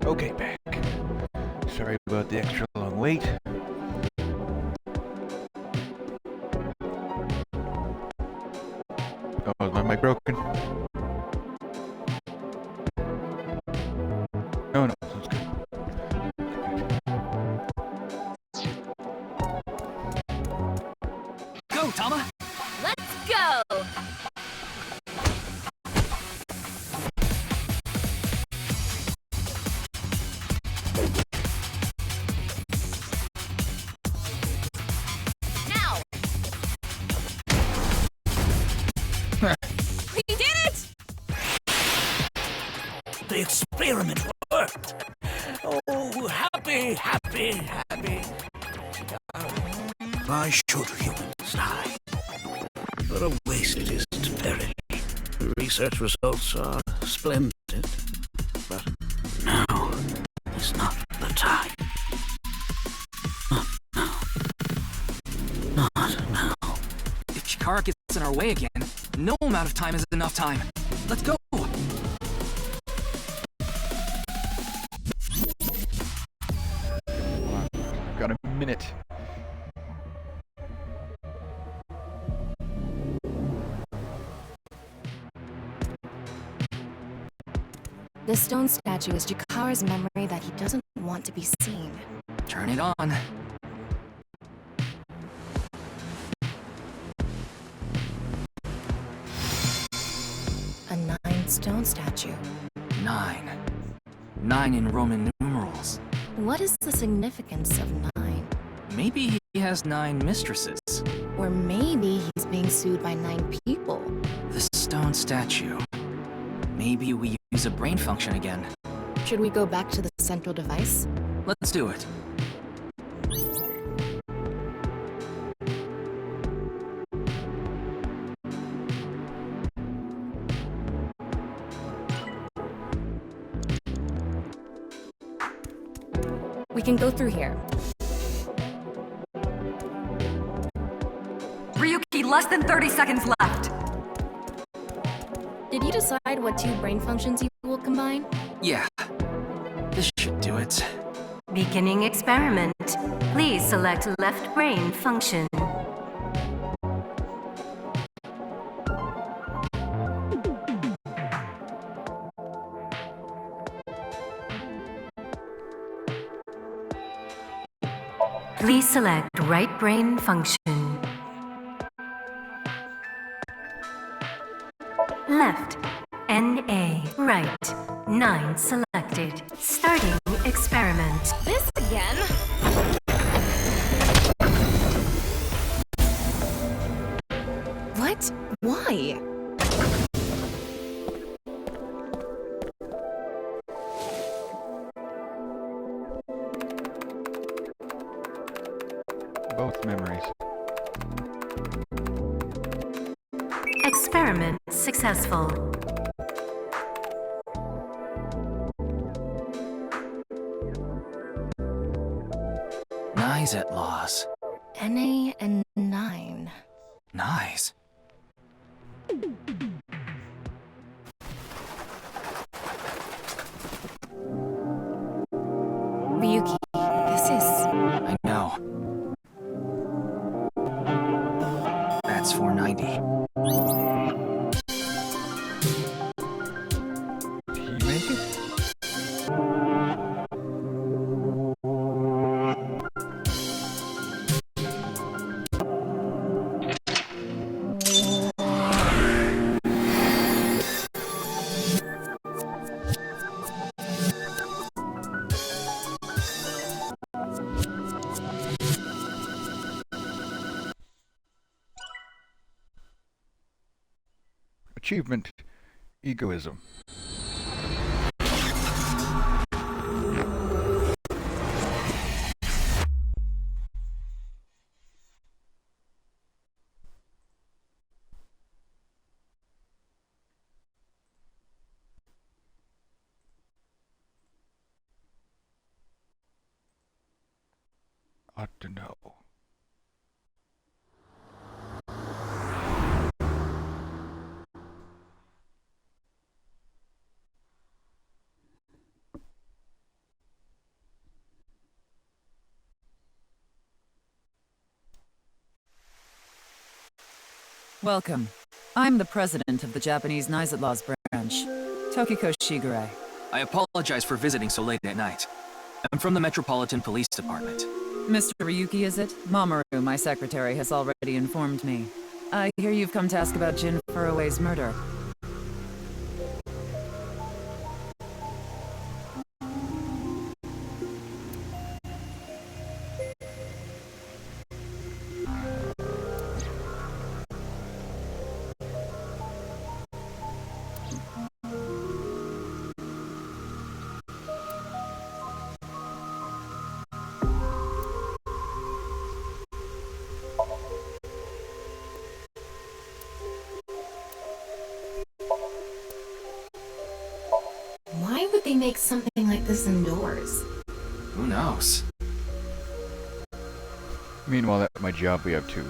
Okay, back. Sorry about the extra long wait. Oh, is my mic broken? No, no, that's good. Go, Tama! Let's go! Now! We did it! The experiment worked. Oh, happy, happy, happy. Why should humans die? What a waste it is to perish. The research results are splendid, but now is not the time. Not now. If Chikara gets in our way again, no amount of time is enough time. Let's go! Got a minute. The stone statue is Chikara's memory that he doesn't want to be seen. Turn it on. A 9 stone statue. 9. 9 in Roman numerals. What is the significance of 9? Maybe he has 9 mistresses. Or maybe he's being sued by 9 people. The stone statue. Maybe we use a brain function again. Should we go back to the central device? Let's do it. We can go through here. Ryuki, less than 30 seconds left! Did you decide what 2 brain functions you will combine? Yeah. This should do it. Beginning experiment. Please select left brain function. Please select right brain function. Left. NA. Right. 9 selected. Starting experiment. This again? What? Why? Both memories. Experiment successful. Nice at loss. NA and 9. Nice. Ryuki, this is... I know. That's 490. Did he make it? Achievement, egoism. Ought to know. Welcome. I'm the president of the Japanese Knights Outlaws branch, Tokiko Shigure. I apologize for visiting so late at night. I'm from the Metropolitan Police Department. Mr. Ryuki, is it? Mamoru, my secretary, has already informed me. I hear you've come to ask about Jin Furue's murder. Why would they make something like this indoors? Who knows? Meanwhile, at my job, we have two.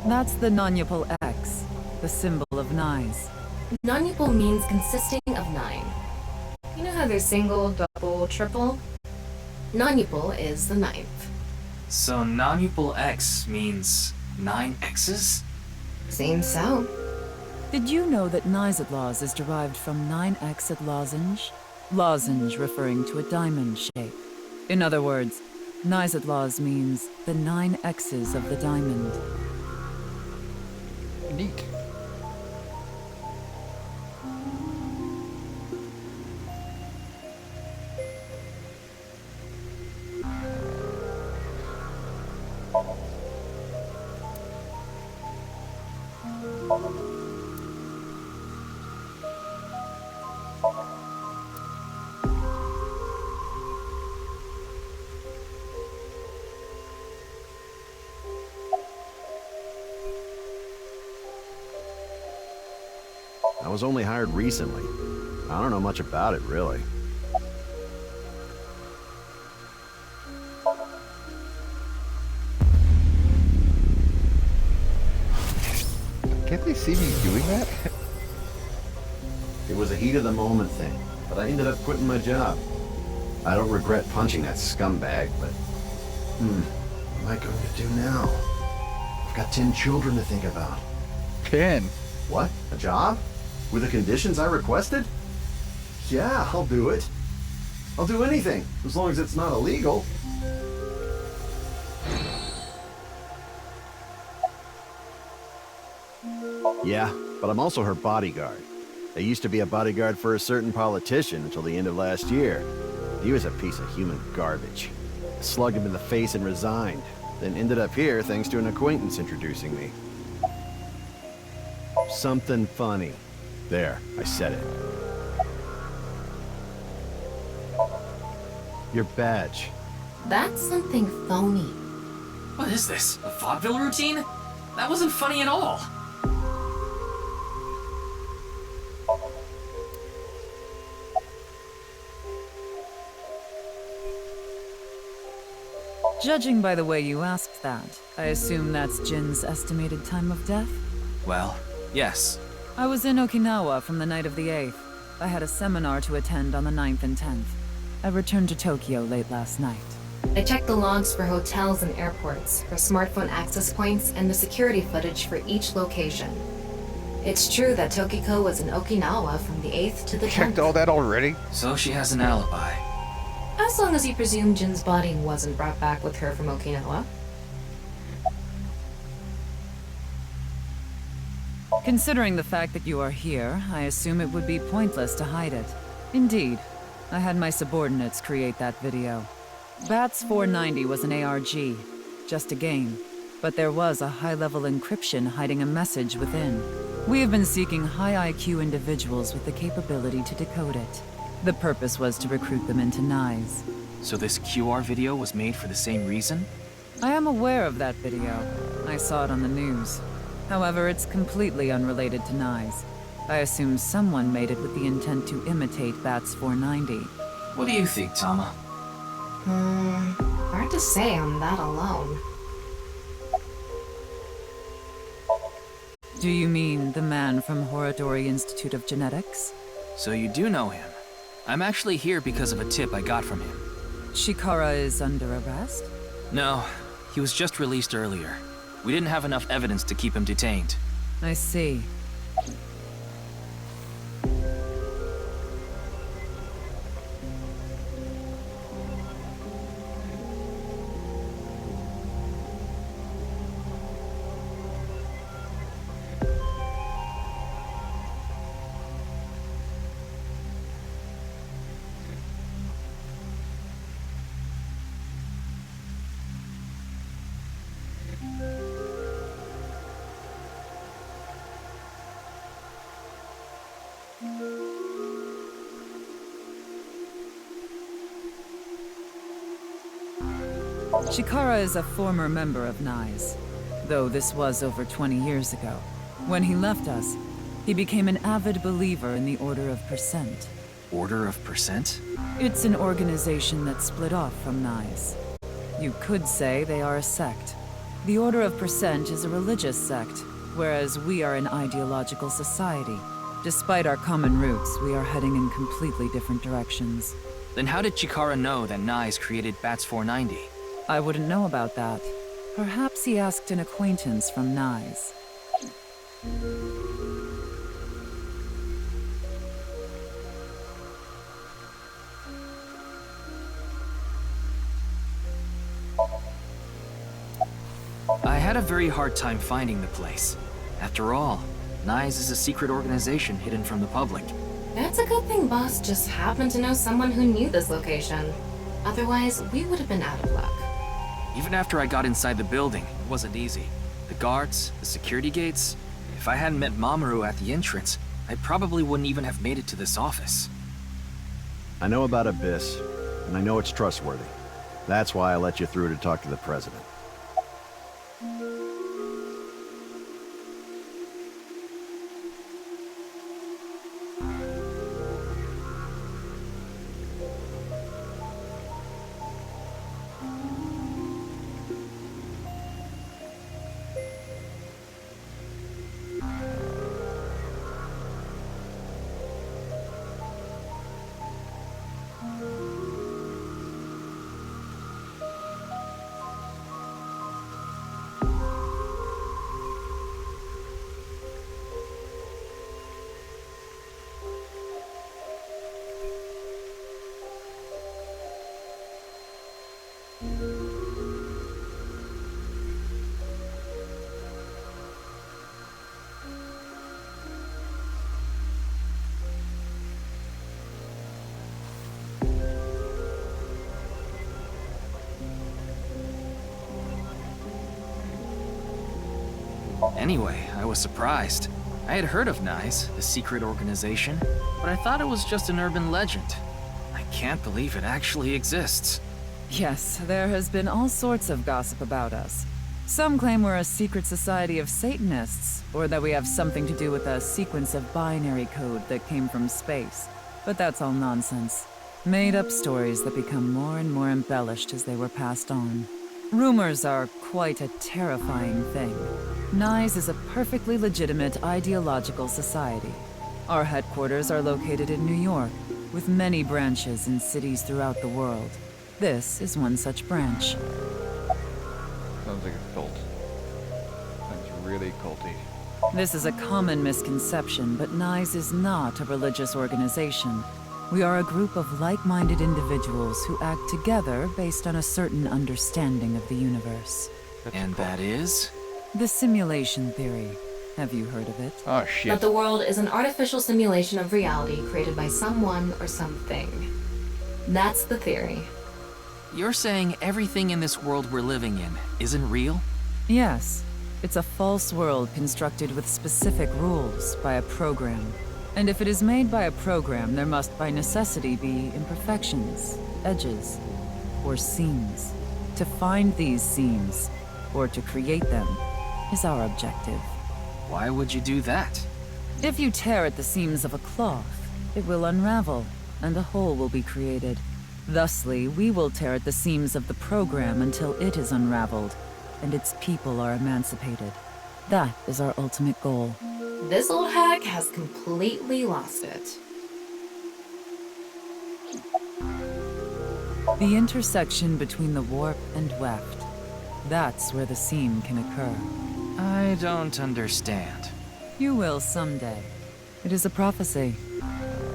That's the Nonupal X, the symbol of Knies. Nonupal means consisting of 9. You know how there's single, double, triple? Nonupal is the 9th. So Nonupal X means 9 X's? Seems so. Did you know that Knights Outlaws is derived from 9-Xed lozenge? Lozenge referring to a diamond shape. In other words, Knights Outlaws means the 9 X's of the diamond. Neat. I was only hired recently. I don't know much about it, really. Can't they see me doing that? It was a heat of the moment thing, but I ended up quitting my job. I don't regret punching that scumbag, but... what am I going to do now? I've got 10 children to think about. 10? What? A job? With the conditions I requested? Yeah, I'll do it. I'll do anything, as long as it's not illegal. Yeah, but I'm also her bodyguard. I used to be a bodyguard for a certain politician until the end of last year. He was a piece of human garbage. I slugged him in the face and resigned, then ended up here thanks to an acquaintance introducing me. Something funny. There, I said it. Your badge. That's something phony. What is this? A vaudeville routine? That wasn't funny at all. Judging by the way you asked that, I assume that's Jin's estimated time of death? Well, yes. I was in Okinawa from the night of the 8th. I had a seminar to attend on the 9th and 10th. I returned to Tokyo late last night. I checked the logs for hotels and airports, for smartphone access points, and the security footage for each location. It's true that Tokiko was in Okinawa from the 8th to the 10th. Checked all that already? So she has an alibi. As long as you presume Jin's body wasn't brought back with her from Okinawa. Considering the fact that you are here, I assume it would be pointless to hide it. Indeed, I had my subordinates create that video. BATS 490 was an ARG, just a game. But there was a high-level encryption hiding a message within. We have been seeking high IQ individuals with the capability to decode it. The purpose was to recruit them into NISE. So this QR video was made for the same reason? I am aware of that video. I saw it on the news. However, it's completely unrelated to NISE. I assume someone made it with the intent to imitate BATS 490. What do you think, Tama? Hard to say on that alone. Do you mean the man from Horodori Institute of Genetics? So you do know him. I'm actually here because of a tip I got from him. Chikara is under arrest? No, he was just released earlier. We didn't have enough evidence to keep him detained. I see. Chikara is a former member of NISE, though this was over 20 years ago. When he left us, he became an avid believer in the Order of Percent. Order of Percent? It's an organization that split off from NISE. You could say they are a sect. The Order of Percent is a religious sect, whereas we are an ideological society. Despite our common roots, we are heading in completely different directions. Then how did Chikara know that NISE created BATS 490? I wouldn't know about that. Perhaps he asked an acquaintance from NISE. I had a very hard time finding the place. After all, NISE is a secret organization hidden from the public. That's a good thing Boss just happened to know someone who knew this location. Otherwise, we would have been out of luck. Even after I got inside the building, it wasn't easy. The guards, the security gates. If I hadn't met Mamoru at the entrance, I probably wouldn't even have made it to this office. I know about Abyss, and I know it's trustworthy. That's why I let you through to talk to the president. Anyway, I was surprised. I had heard of NISE, the secret organization, but I thought it was just an urban legend. I can't believe it actually exists. Yes, there has been all sorts of gossip about us. Some claim we're a secret society of Satanists, or that we have something to do with a sequence of binary code that came from space. But that's all nonsense. Made-up stories that become more and more embellished as they were passed on. Rumors are quite a terrifying thing. NISE is a perfectly legitimate ideological society. Our headquarters are located in New York, with many branches in cities throughout the world. This is one such branch. Sounds like a cult. Sounds really culty. This is a common misconception, but NISE is not a religious organization. We are a group of like-minded individuals who act together based on a certain understanding of the universe. And that is? The simulation theory. Have you heard of it? Oh, shit. That the world is an artificial simulation of reality created by someone or something. That's the theory. You're saying everything in this world we're living in isn't real? Yes. It's a false world constructed with specific rules by a program. And if it is made by a program, there must by necessity be imperfections, edges, or seams. To find these seams, or to create them, is our objective. Why would you do that? If you tear at the seams of a cloth, it will unravel, and a hole will be created. Thusly, we will tear at the seams of the program until it is unraveled, and its people are emancipated. That is our ultimate goal. This old hack has completely lost it. The intersection between the warp and weft. That's where the seam can occur. I don't understand. You will someday. It is a prophecy.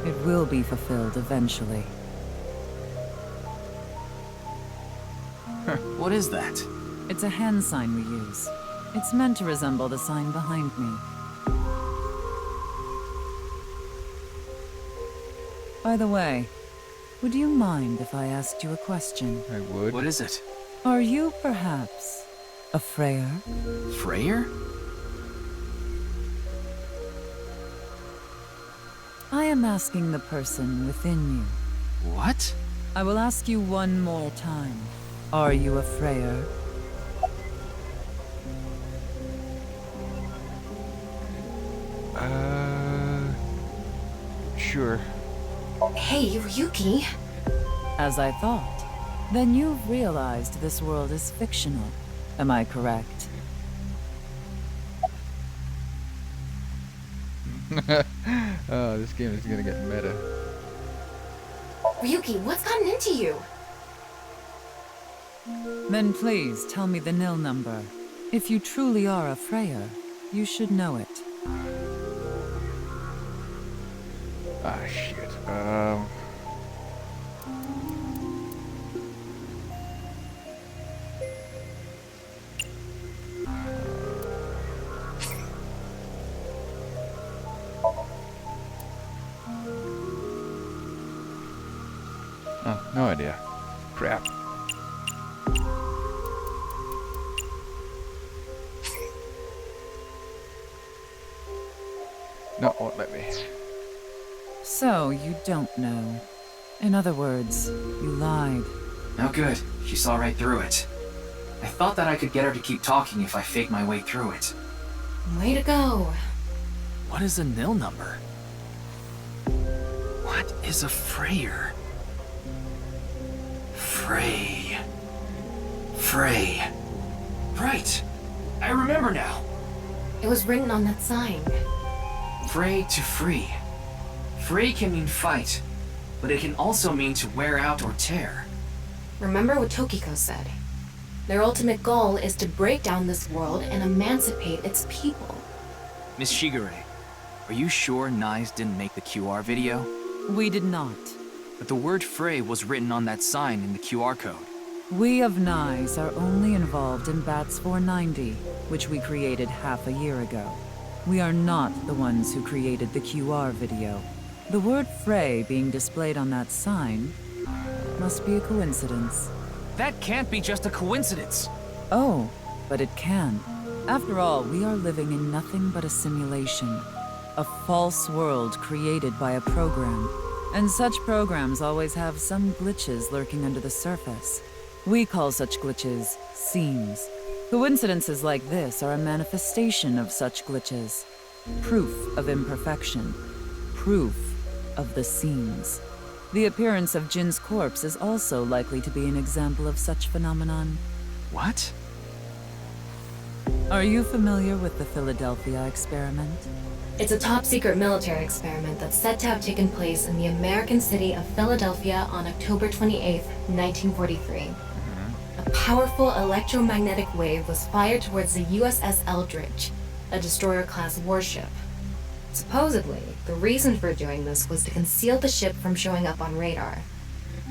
It will be fulfilled eventually. What is that? It's a hand sign we use. It's meant to resemble the sign behind me. By the way, would you mind if I asked you a question? I would. What is it? Are you perhaps a Freyr? Freyr? I am asking the person within you. What? I will ask you one more time. Are you a Freyr? Sure. Hey, Ryuki. As I thought. Then you've realized this world is fictional. Am I correct? Oh, this game is gonna get meta. Ryuki, what's gotten into you? Then please tell me the nil number. If you truly are a Freyr, you should know it. Ah, shit. Oh, no idea. Crap. No, it won't let me. So, you don't know. In other words, you lied. No good. She saw right through it. I thought that I could get her to keep talking if I faked my way through it. Way to go. What is a nil number? What is a Freyr? Frey. Right. I remember now. It was written on that sign. Frey to free. Frey can mean fight, but it can also mean to wear out or tear. Remember what Tokiko said. Their ultimate goal is to break down this world and emancipate its people. Miss Shigure, are you sure NISE didn't make the QR video? We did not. But the word Frey was written on that sign in the QR code. We of NISE are only involved in BATS 490, which we created half a year ago. We are not the ones who created the QR video. The word Frey being displayed on that sign must be a coincidence. That can't be just a coincidence. Oh, but it can. After all, we are living in nothing but a simulation. A false world created by a program. And such programs always have some glitches lurking under the surface. We call such glitches seams. Coincidences like this are a manifestation of such glitches. Proof of imperfection. Proof of the seams. The appearance of Jin's corpse is also likely to be an example of such phenomenon. What? Are you familiar with the Philadelphia experiment? It's a top-secret military experiment that's said to have taken place in the American city of Philadelphia on October 28, 1943. A powerful electromagnetic wave was fired towards the USS Eldridge, a destroyer-class warship. Supposedly, the reason for doing this was to conceal the ship from showing up on radar.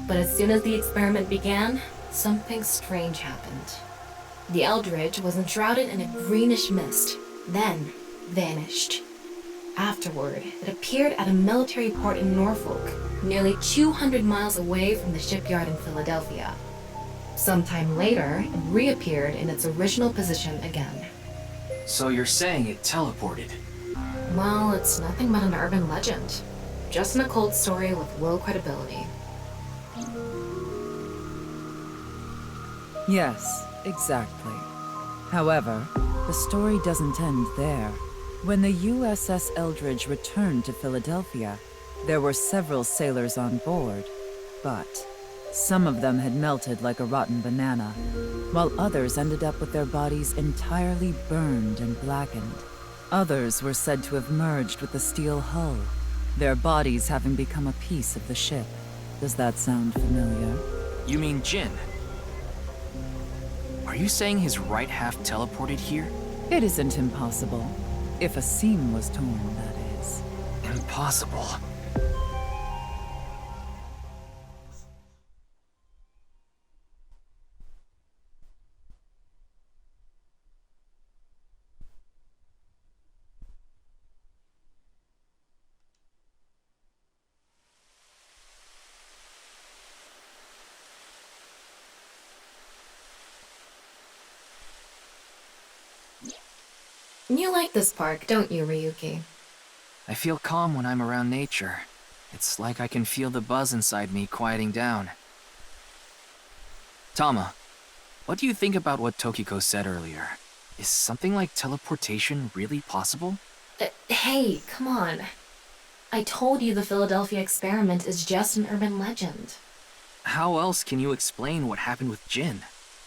But as soon as the experiment began, something strange happened. The Eldridge was enshrouded in a greenish mist, then vanished. Afterward, it appeared at a military port in Norfolk, nearly 200 miles away from the shipyard in Philadelphia. Sometime later, it reappeared in its original position again. So you're saying it teleported? Well, it's nothing but an urban legend. Just an occult story with low credibility. Yes, exactly. However, the story doesn't end there. When the USS Eldridge returned to Philadelphia, there were several sailors on board, but some of them had melted like a rotten banana, while others ended up with their bodies entirely burned and blackened. Others were said to have merged with the steel hull, their bodies having become a piece of the ship. Does that sound familiar? You mean Jin? Are you saying his right half teleported here? It isn't impossible. If a seam was torn, that is. Impossible. You like this park, don't you, Ryuki? I feel calm when I'm around nature. It's like I can feel the buzz inside me quieting down. Tama, what do you think about what Tokiko said earlier? Is something like teleportation really possible? Hey, come on. I told you the Philadelphia experiment is just an urban legend. How else can you explain what happened with Jin?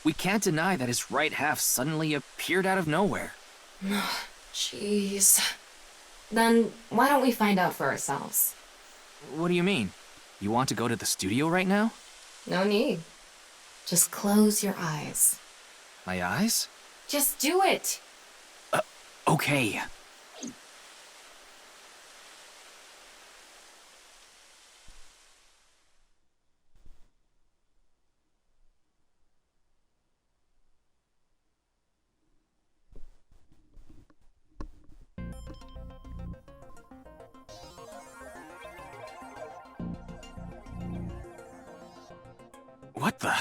We can't deny that his right half suddenly appeared out of nowhere. Jeez. Then why don't we find out for ourselves? What do you mean? You want to go to the studio right now? No need. Just close your eyes. My eyes? Just do it! Okay. What the?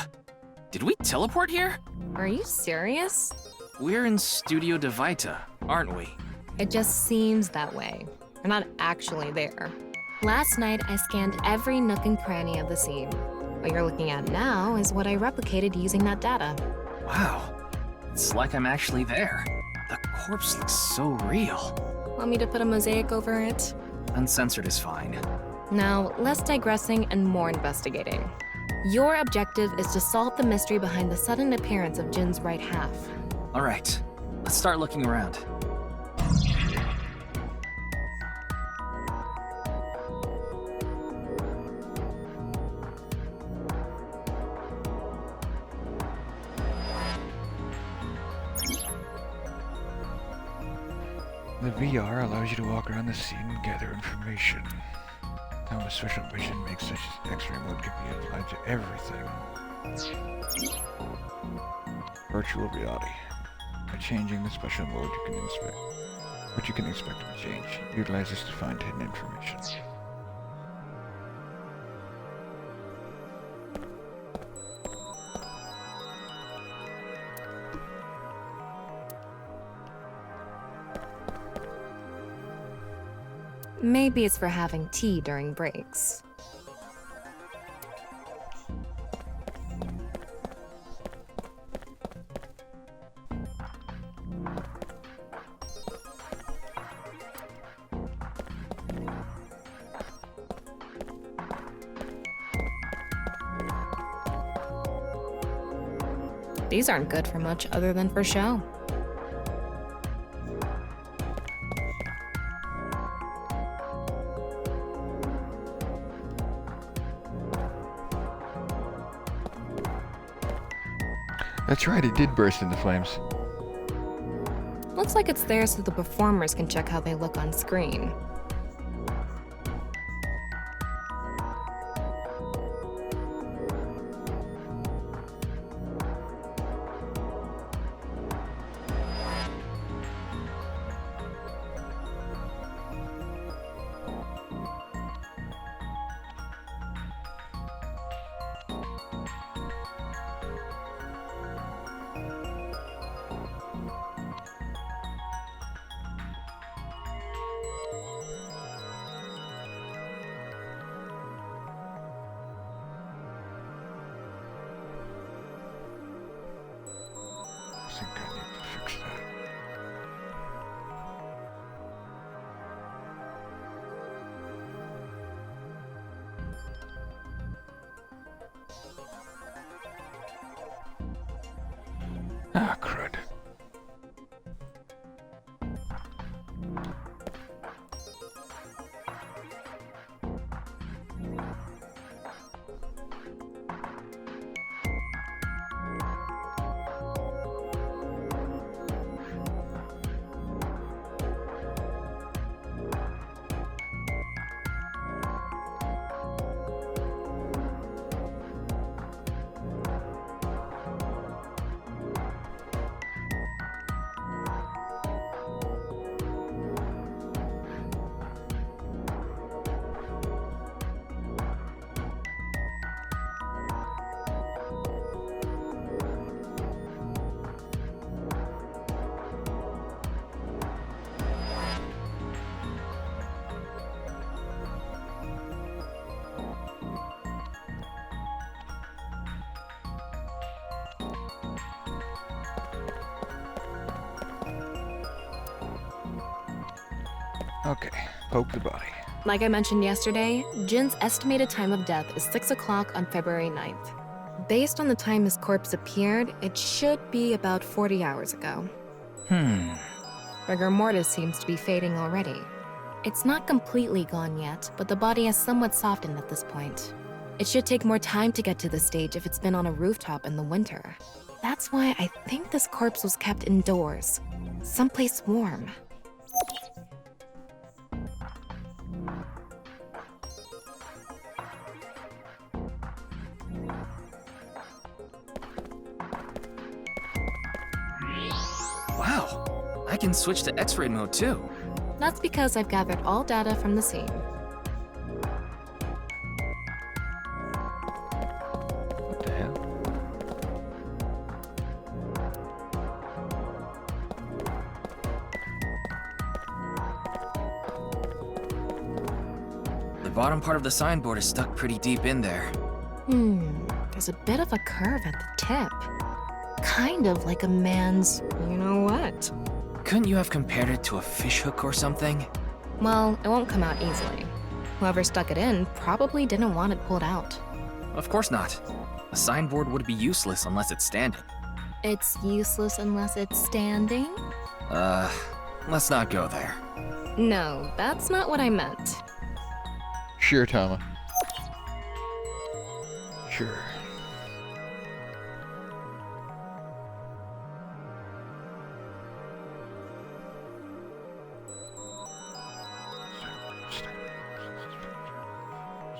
Did we teleport here? Are you serious? We're in Studio Devita, aren't we? It just seems that way. We're not actually there. Last night, I scanned every nook and cranny of the scene. What you're looking at now is what I replicated using that data. Wow. It's like I'm actually there. The corpse looks so real. Want me to put a mosaic over it? Uncensored is fine. Now, less digressing and more investigating. Your objective is to solve the mystery behind the sudden appearance of Jin's right half. All right, let's start looking around. The VR allows you to walk around the scene and gather information. Now a special mission makes such X-ray mode can be applied to everything. Virtual reality. By changing the special mode, you can inspect what you can expect to change. Utilize this to find hidden information. Maybe it's for having tea during breaks. These aren't good for much other than for show. That's right, it did burst into flames. Looks like it's there so the performers can check how they look on screen. I think I need to fix that. Ah, crud. Okay, poke the body. Like I mentioned yesterday, Jin's estimated time of death is 6 o'clock on February 9th. Based on the time his corpse appeared, it should be about 40 hours ago. Rigor mortis seems to be fading already. It's not completely gone yet, but the body has somewhat softened at this point. It should take more time to get to this stage if it's been on a rooftop in the winter. That's why I think this corpse was kept indoors, someplace warm. Wow, I can switch to X-ray mode too. That's because I've gathered all data from the scene. What the hell? The bottom part of the signboard is stuck pretty deep in there. There's a bit of a curve at the tip. Kind of like a man's you-know-what. Couldn't you have compared it to a fishhook or something? Well, it won't come out easily. Whoever stuck it in probably didn't want it pulled out. Of course not. A signboard would be useless unless it's standing. It's useless unless it's standing? Let's not go there. No, that's not what I meant. Sure, Tama. Sure.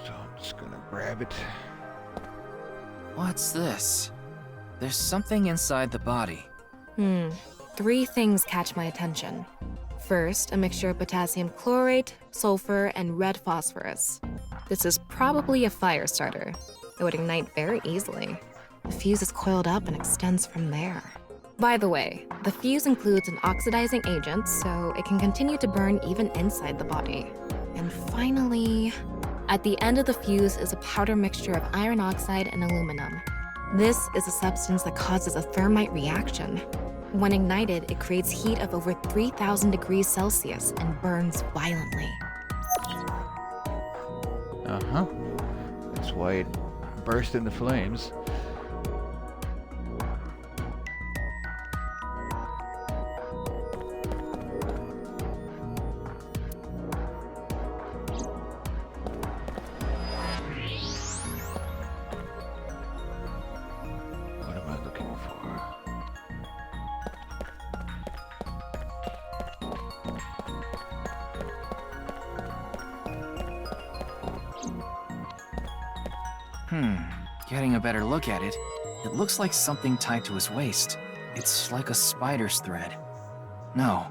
So I'm just gonna grab it. What's this? There's something inside the body. 3 things catch my attention. First, a mixture of potassium chlorate, sulfur, and red phosphorus. This is probably a fire starter. It would ignite very easily. The fuse is coiled up and extends from there. By the way, the fuse includes an oxidizing agent, so it can continue to burn even inside the body. And finally, at the end of the fuse is a powder mixture of iron oxide and aluminum. This is a substance that causes a thermite reaction. When ignited, it creates heat of over 3,000 degrees Celsius and burns violently. Uh-huh. That's why it burst into flames. Getting a better look at it, it looks like something tied to his waist. It's like a spider's thread. No,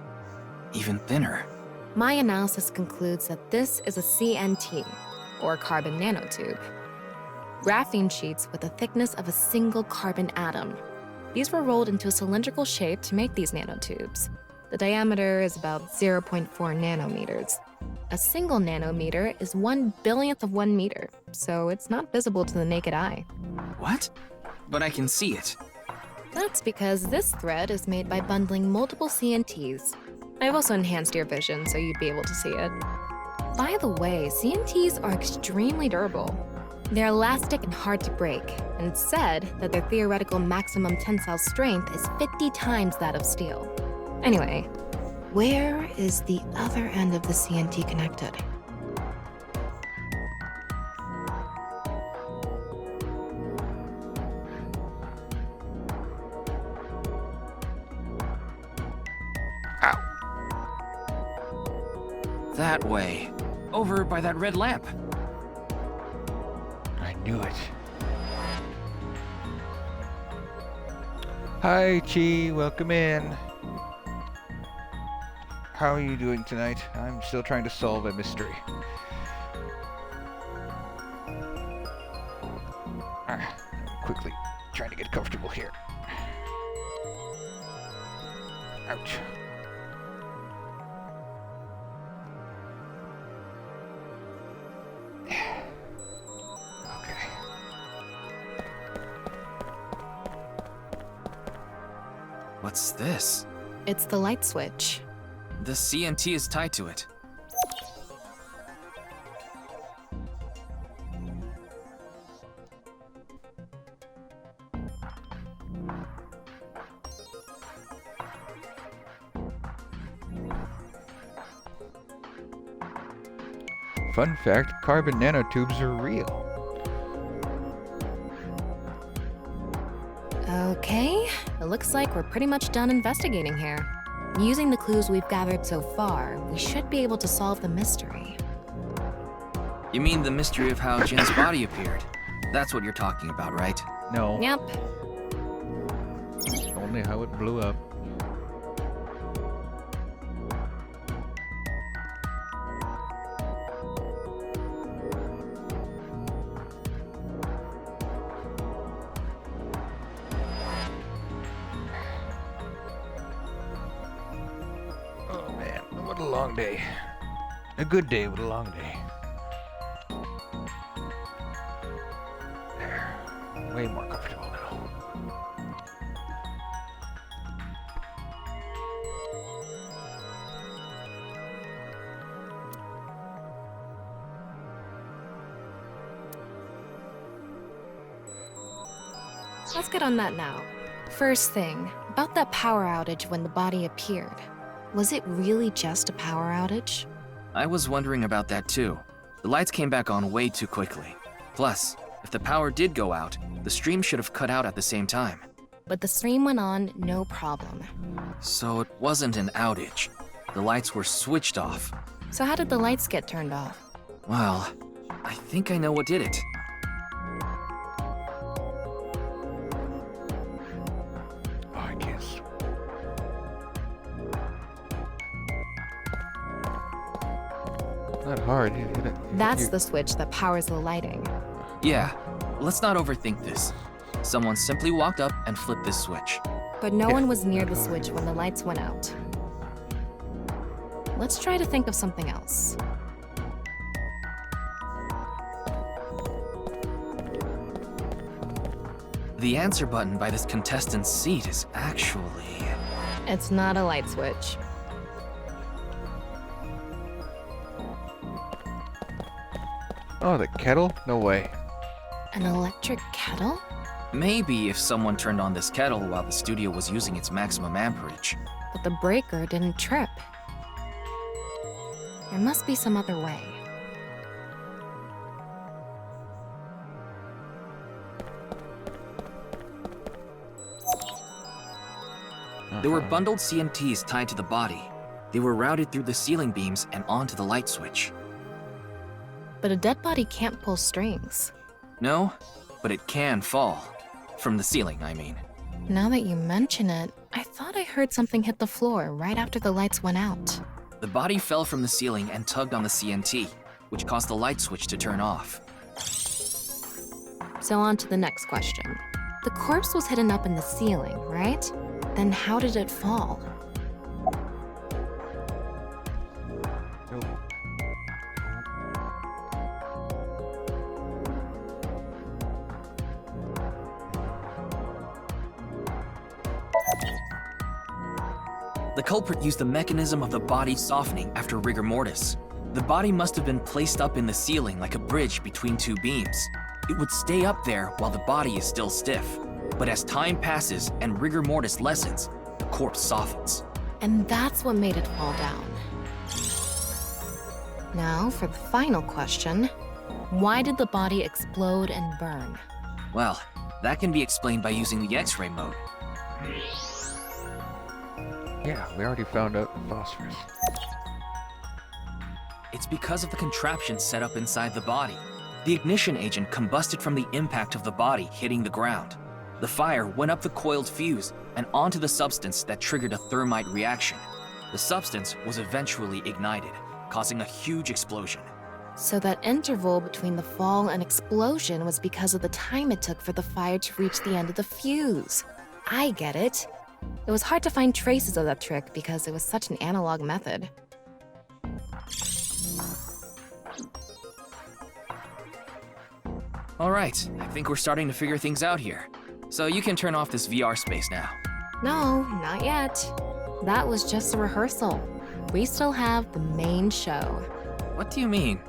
even thinner. My analysis concludes that this is a CNT, or carbon nanotube. Graphene sheets with the thickness of a single carbon atom. These were rolled into a cylindrical shape to make these nanotubes. The diameter is about 0.4 nanometers. A single nanometer is 1/1000th of 1 meter, so it's not visible to the naked eye. What? But I can see it. That's because this thread is made by bundling multiple CNTs. I've also enhanced your vision so you'd be able to see it. By the way, CNTs are extremely durable. They're elastic and hard to break, and it's said that their theoretical maximum tensile strength is 50 times that of steel. Anyway, where is the other end of the CNT connected? That way. Over by that red lamp. I knew it. Hi, Chi. Welcome in. How are you doing tonight? I'm still trying to solve a mystery. Quickly trying to get comfortable here. Ouch. What's this? It's the light switch. The CNT is tied to it. Fun fact, carbon nanotubes are real. Okay, it looks like we're pretty much done investigating here. Using the clues we've gathered so far, we should be able to solve the mystery. You mean the mystery of how Jin's body appeared? That's what you're talking about, right? No. Yep. Only how it blew up. Oh man, what a long day. A good day with a long day. There. Way more comfortable now. Let's get on that now. First thing, about that power outage when the body appeared. Was it really just a power outage? I was wondering about that too. The lights came back on way too quickly. Plus, if the power did go out, the stream should have cut out at the same time. But the stream went on, no problem. So it wasn't an outage. The lights were switched off. So how did the lights get turned off? Well, I think I know what did it. Oh, I guess. Not hard. That's the switch that powers the lighting. Yeah, let's not overthink this. Someone simply walked up and flipped this switch. But no one was near the switch when the lights went out. Let's try to think of something else. The answer button by this contestant's seat is actually... It's not a light switch. Oh, the kettle? No way. An electric kettle? Maybe if someone turned on this kettle while the studio was using its maximum amperage. But the breaker didn't trip. There must be some other way. There were bundled CNTs tied to the body. They were routed through the ceiling beams and onto the light switch. But a dead body can't pull strings. No, but it can fall. From the ceiling, I mean. Now that you mention it, I thought I heard something hit the floor right after the lights went out. The body fell from the ceiling and tugged on the CNT, which caused the light switch to turn off. So on to the next question. The corpse was hidden up in the ceiling, right? Then how did it fall? Nope. The culprit used the mechanism of the body softening after rigor mortis. The body must have been placed up in the ceiling like a bridge between two beams. It would stay up there while the body is still stiff. But as time passes and rigor mortis lessens, the corpse softens. And that's what made it fall down. Now for the final question. Why did the body explode and burn? Well, that can be explained by using the X-ray mode. Yeah, we already found out phosphorus. It's because of the contraption set up inside the body. The ignition agent combusted from the impact of the body hitting the ground. The fire went up the coiled fuse and onto the substance that triggered a thermite reaction. The substance was eventually ignited, causing a huge explosion. So that interval between the fall and explosion was because of the time it took for the fire to reach the end of the fuse. I get it. It was hard to find traces of that trick because it was such an analog method. All right, I think we're starting to figure things out here. So you can turn off this VR space now. No, not yet. That was just a rehearsal. We still have the main show. What do you mean?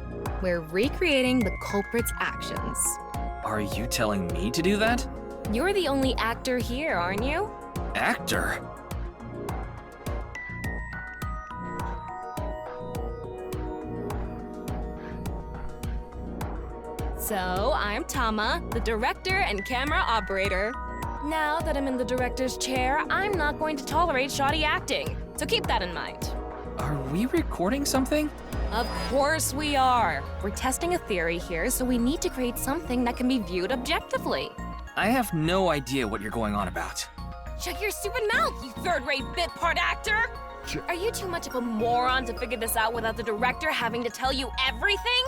We're recreating the culprit's actions. Are you telling me to do that? You're the only actor here, aren't you? Actor? So, I'm Tama, the director and camera operator. Now that I'm in the director's chair, I'm not going to tolerate shoddy acting, so keep that in mind. Are we recording something? Of course we are. We're testing a theory here, so we need to create something that can be viewed objectively. I have no idea what you're going on about. Shut your stupid mouth, you third-rate bit part actor! Are you too much of a moron to figure this out without the director having to tell you everything?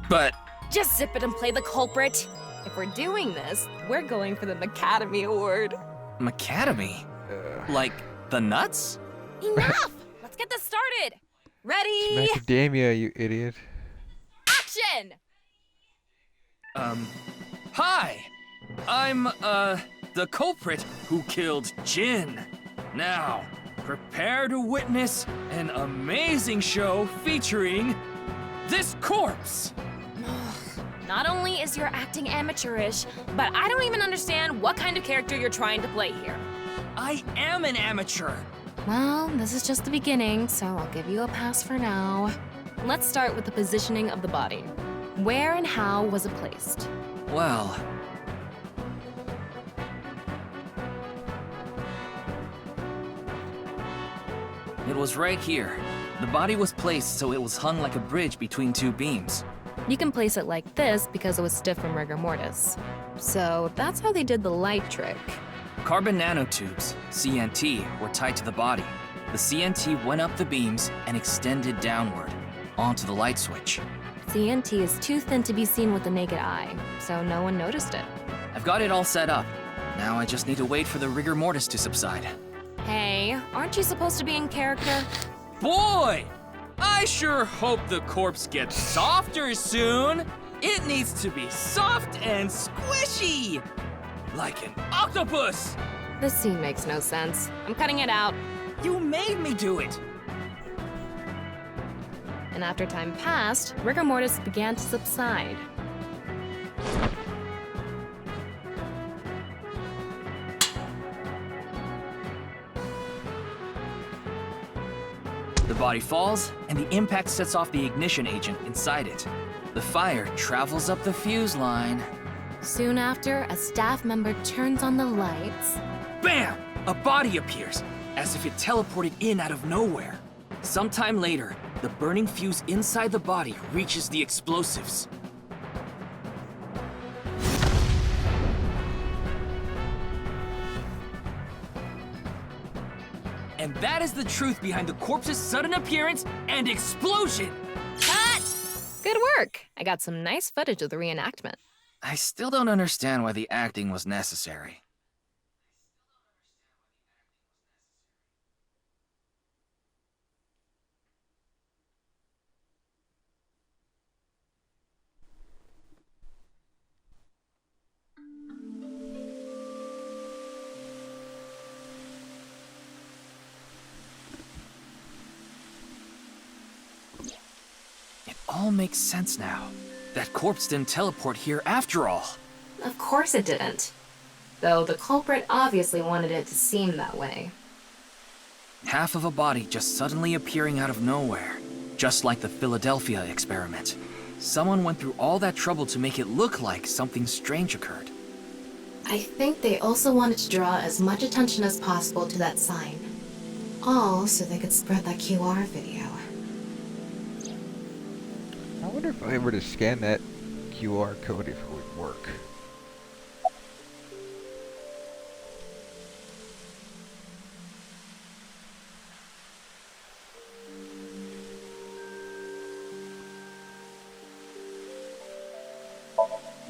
But... Just zip it and play the culprit. If we're doing this, we're going for the Macademy Award. Macademy? Like the nuts? Enough! Let's get this started! Ready? Macadamia, you idiot. Action! Hi! I'm, the culprit who killed Jin. Now, prepare to witness an amazing show featuring this corpse. Not only is your acting amateurish, but I don't even understand what kind of character you're trying to play here. I am an amateur. Well, this is just the beginning, so I'll give you a pass for now. Let's start with the positioning of the body. Where and how was it placed? Well... It was right here. The body was placed so it was hung like a bridge between two beams. You can place it like this because it was stiff from rigor mortis. So that's how they did the light trick. Carbon nanotubes, CNT, were tied to the body. The CNT went up the beams and extended downward, onto the light switch. CNT is too thin to be seen with the naked eye, so no one noticed it. I've got it all set up. Now I just need to wait for the rigor mortis to subside. Hey, aren't you supposed to be in character? Boy! I sure hope the corpse gets softer soon! It needs to be soft and squishy! Like an octopus! This scene makes no sense. I'm cutting it out. You made me do it! And after time passed, rigor mortis began to subside. The body falls, and the impact sets off the ignition agent inside it. The fire travels up the fuse line. Soon after, a staff member turns on the lights. Bam! A body appears, as if it teleported in out of nowhere. Sometime later, the burning fuse inside the body reaches the explosives. That is the truth behind the corpse's sudden appearance and explosion! Cut! Good work. I got some nice footage of the reenactment. I still don't understand why the acting was necessary. It all makes sense now. That corpse didn't teleport here after all. Of course it didn't. Though the culprit obviously wanted it to seem that way. Half of a body just suddenly appearing out of nowhere. Just like the Philadelphia experiment. Someone went through all that trouble to make it look like something strange occurred. I think they also wanted to draw as much attention as possible to that sign. All so they could spread that QR video. I wonder if I were to scan that QR code if it would work.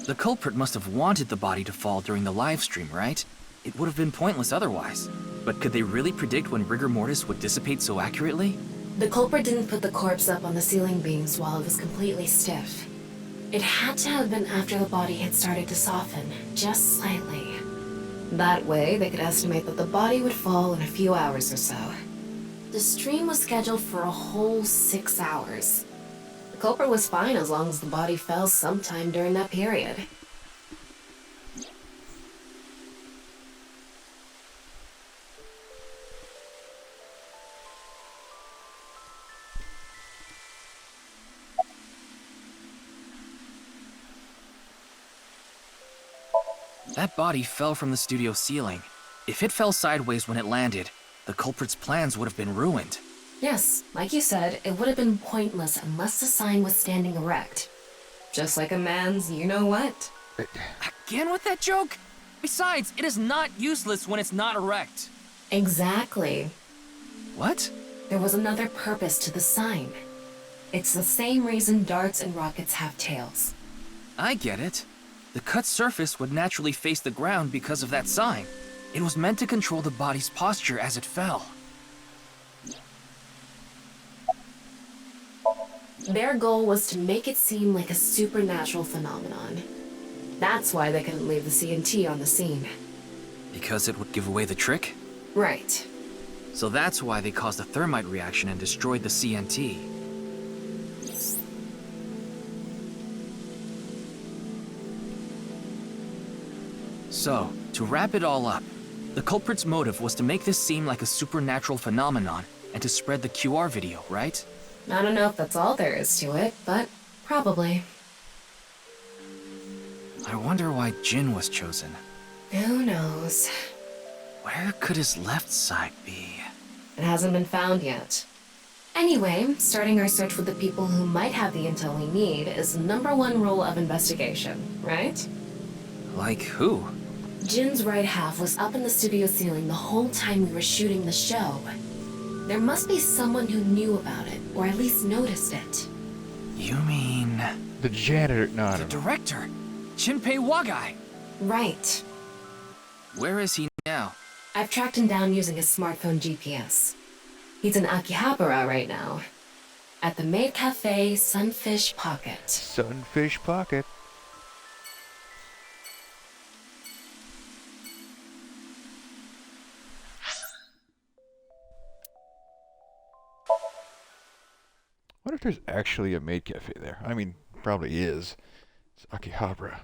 The culprit must have wanted the body to fall during the live stream, right? It would have been pointless otherwise. But could they really predict when rigor mortis would dissipate so accurately? The culprit didn't put the corpse up on the ceiling beams while it was completely stiff. It had to have been after the body had started to soften, just slightly. That way, they could estimate that the body would fall in a few hours or so. The stream was scheduled for a whole 6 hours. The culprit was fine as long as the body fell sometime during that period. That body fell from the studio ceiling. If it fell sideways when it landed, the culprit's plans would have been ruined. Yes, like you said, it would have been pointless unless the sign was standing erect. Just like a man's you-know-what. Again with that joke? Besides, it is not useless when it's not erect. Exactly. What? There was another purpose to the sign. It's the same reason darts and rockets have tails. I get it. The cut surface would naturally face the ground because of that sign. It was meant to control the body's posture as it fell. Their goal was to make it seem like a supernatural phenomenon. That's why they couldn't leave the CNT on the scene. Because it would give away the trick? Right. So that's why they caused a thermite reaction and destroyed the CNT. So, to wrap it all up, the culprit's motive was to make this seem like a supernatural phenomenon and to spread the QR video, right? I don't know if that's all there is to it, but probably. I wonder why Jin was chosen. Who knows? Where could his left side be? It hasn't been found yet. Anyway, starting our search with the people who might have the intel we need is the #1 rule of investigation, right? Like who? Jin's right half was up in the studio ceiling the whole time we were shooting the show. There must be someone who knew about it, or at least noticed it. You mean... The janitor, no, the director, Shinpei Wagai. Right. Where is he now? I've tracked him down using his smartphone GPS. He's in Akihabara right now. At the maid cafe Sunfish Pocket. Sunfish Pocket. I wonder if there's actually a maid cafe there. I mean, probably is. It's Akihabara.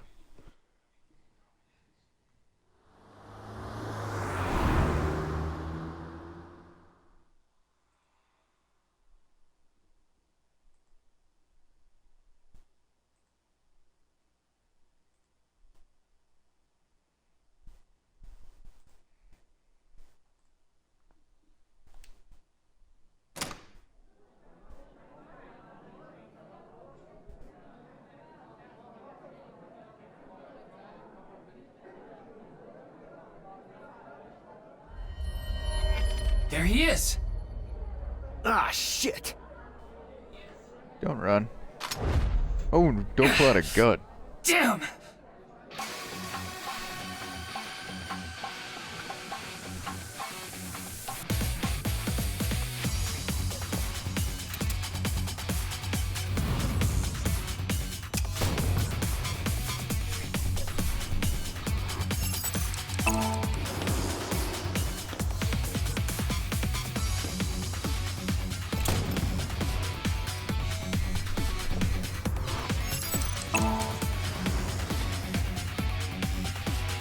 he is. Ah, shit. Don't run. Oh, don't pull out a gun. Damn!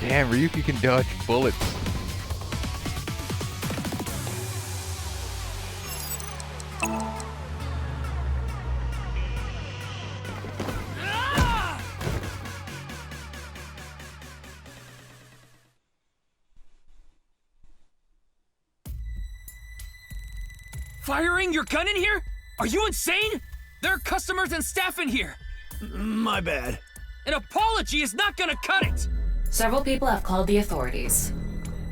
Damn, Ryuki can dodge bullets. Firing your gun in here? Are you insane? There are customers and staff in here. My bad. An apology is not gonna cut it. Several people have called the authorities.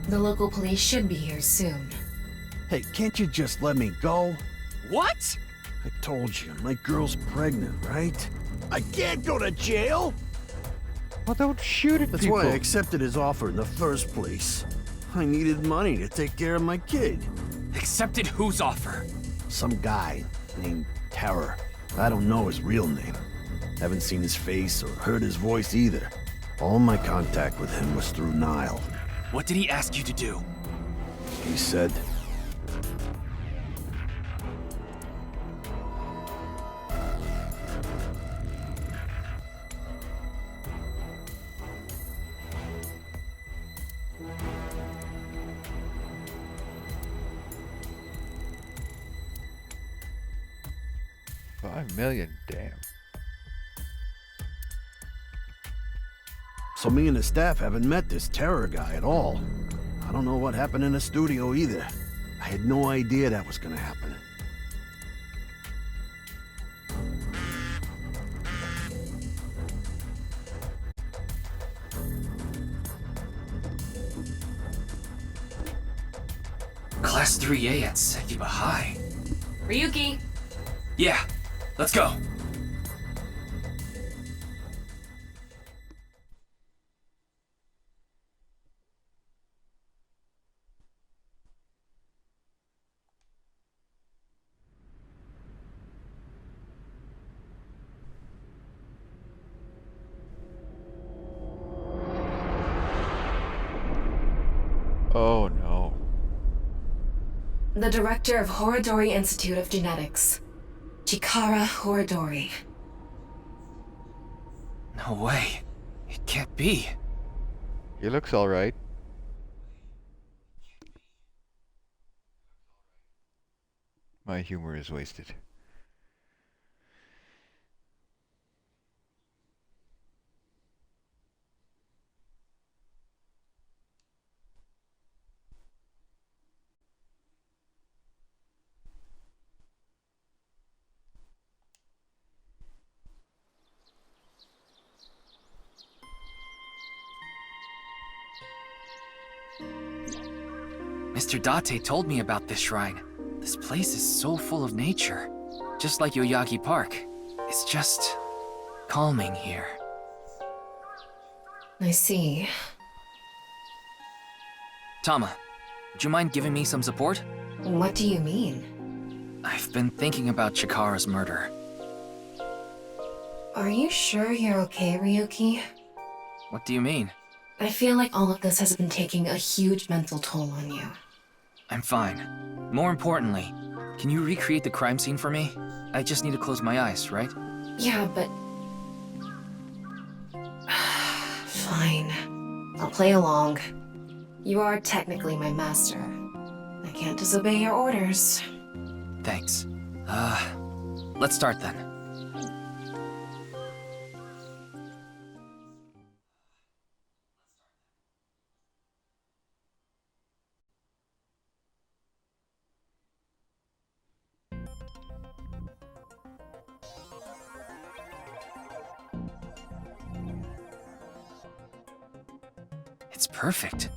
The local police should be here soon. Hey, can't you just let me go? What? I told you, my girl's pregnant, right? I can't go to jail! Well, don't shoot at That's people. why I accepted his offer in the first place. I needed money to take care of my kid. Accepted whose offer? Some guy named Terror. I don't know his real name. Haven't seen his face or heard his voice either. All my contact with him was through Nile. What did he ask you to do? He said, $5 million, damn. so me and the staff haven't met this Terror guy at all. I don't know what happened in the studio either. I had no idea that was gonna happen. Class 3A at Sekiba High. Ryuki! Yeah, let's go. Oh no. The director of Horodori Institute of Genetics, Chikara Horodori. No way. It can't be. He looks alright. My humor is wasted. Mr. Date told me about this shrine. This place is so full of nature. Just like Yoyagi Park. It's just calming here. I see. Tama, would you mind giving me some support? What do you mean? I've been thinking about Chikara's murder. Are you sure you're okay, Ryuki? What do you mean? I feel like all of this has been taking a huge mental toll on you. I'm fine. More importantly, can you recreate the crime scene for me? I just need to close my eyes, right? Yeah, but... Fine. I'll play along. You are technically my master. I can't disobey your orders. Thanks. Let's start then. It's perfect.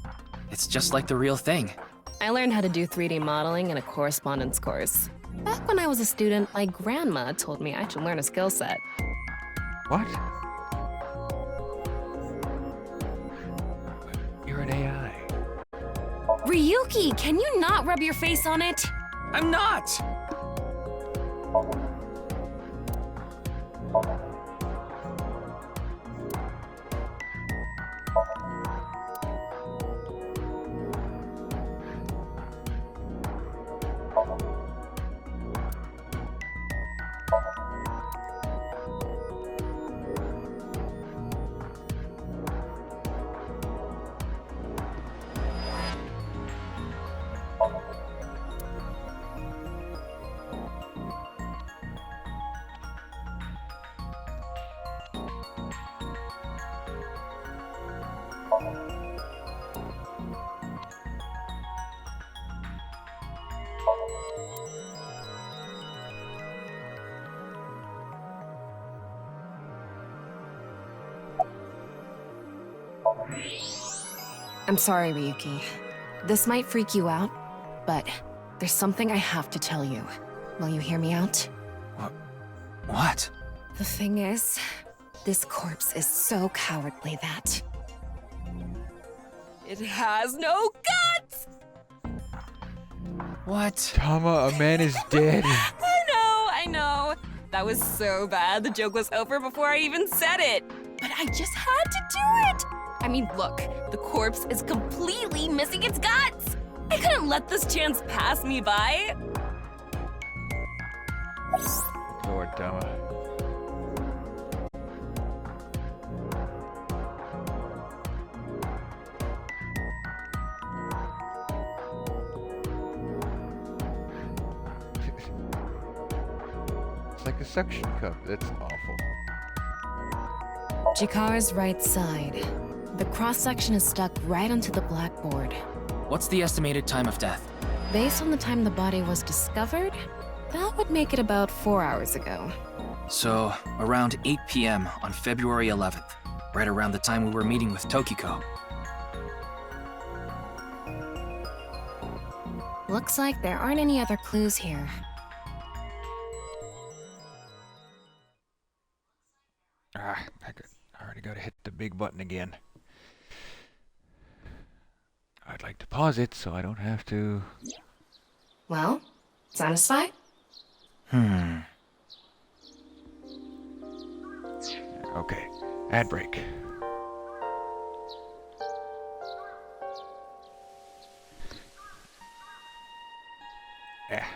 It's just like the real thing. I learned how to do 3D modeling in a correspondence course. Back when I was a student, my grandma told me I should learn a skill set. What? You're an AI. Ryuki, can you not rub your face on it? I'm not! I'm sorry, Ryuki. This might freak you out, but there's something I have to tell you. Will you hear me out? What? The thing is, this corpse is so cowardly that it has no guts! What? Tama, a man is dead. I know. That was so bad, the joke was over before I even said it. But I just had to do it! I mean, look, the corpse is completely missing its guts! I couldn't let this chance pass me by. Lord Tama. It's like a suction cup. That's awful. Chikara's right side. The cross-section is stuck right onto the blackboard. What's the estimated time of death? Based on the time the body was discovered, that would make it about 4 hours ago. So, around 8 p.m. on February 11th, right around the time we were meeting with Tokiko. Looks like there aren't any other clues here. I already gotta hit the big button again. I'd like to pause it so I don't have to... Well, satisfied? Okay, ad break. Yeah.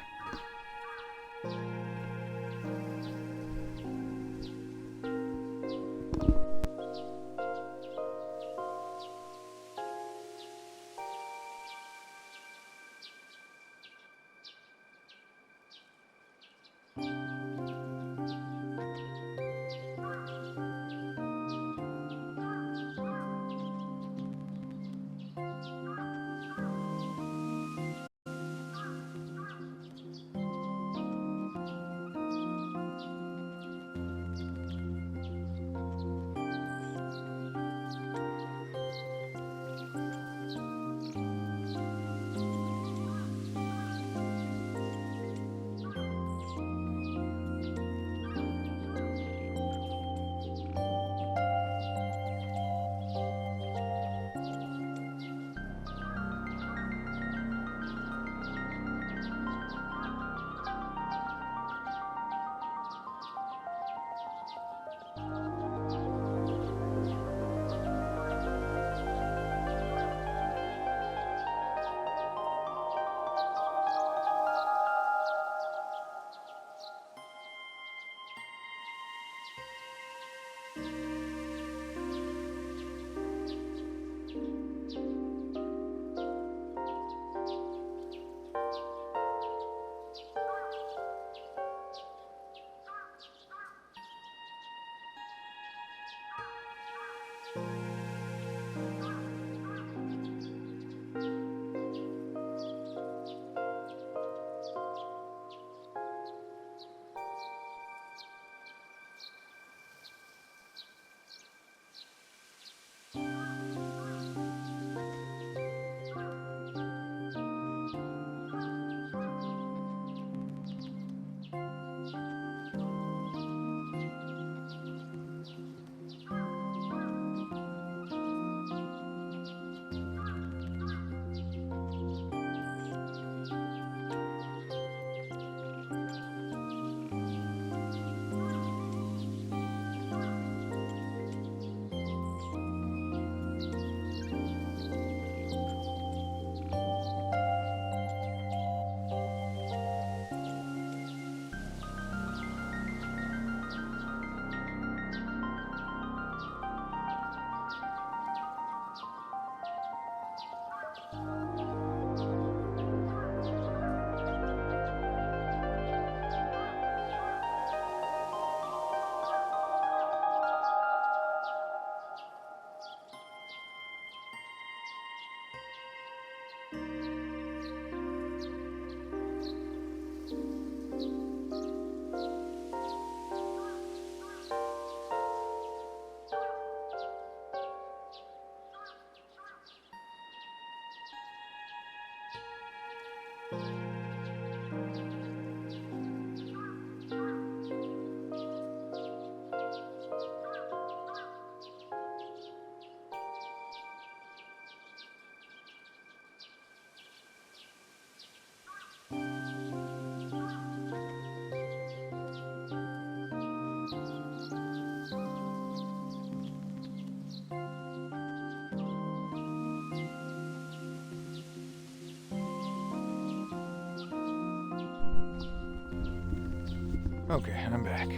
Okay, I'm back.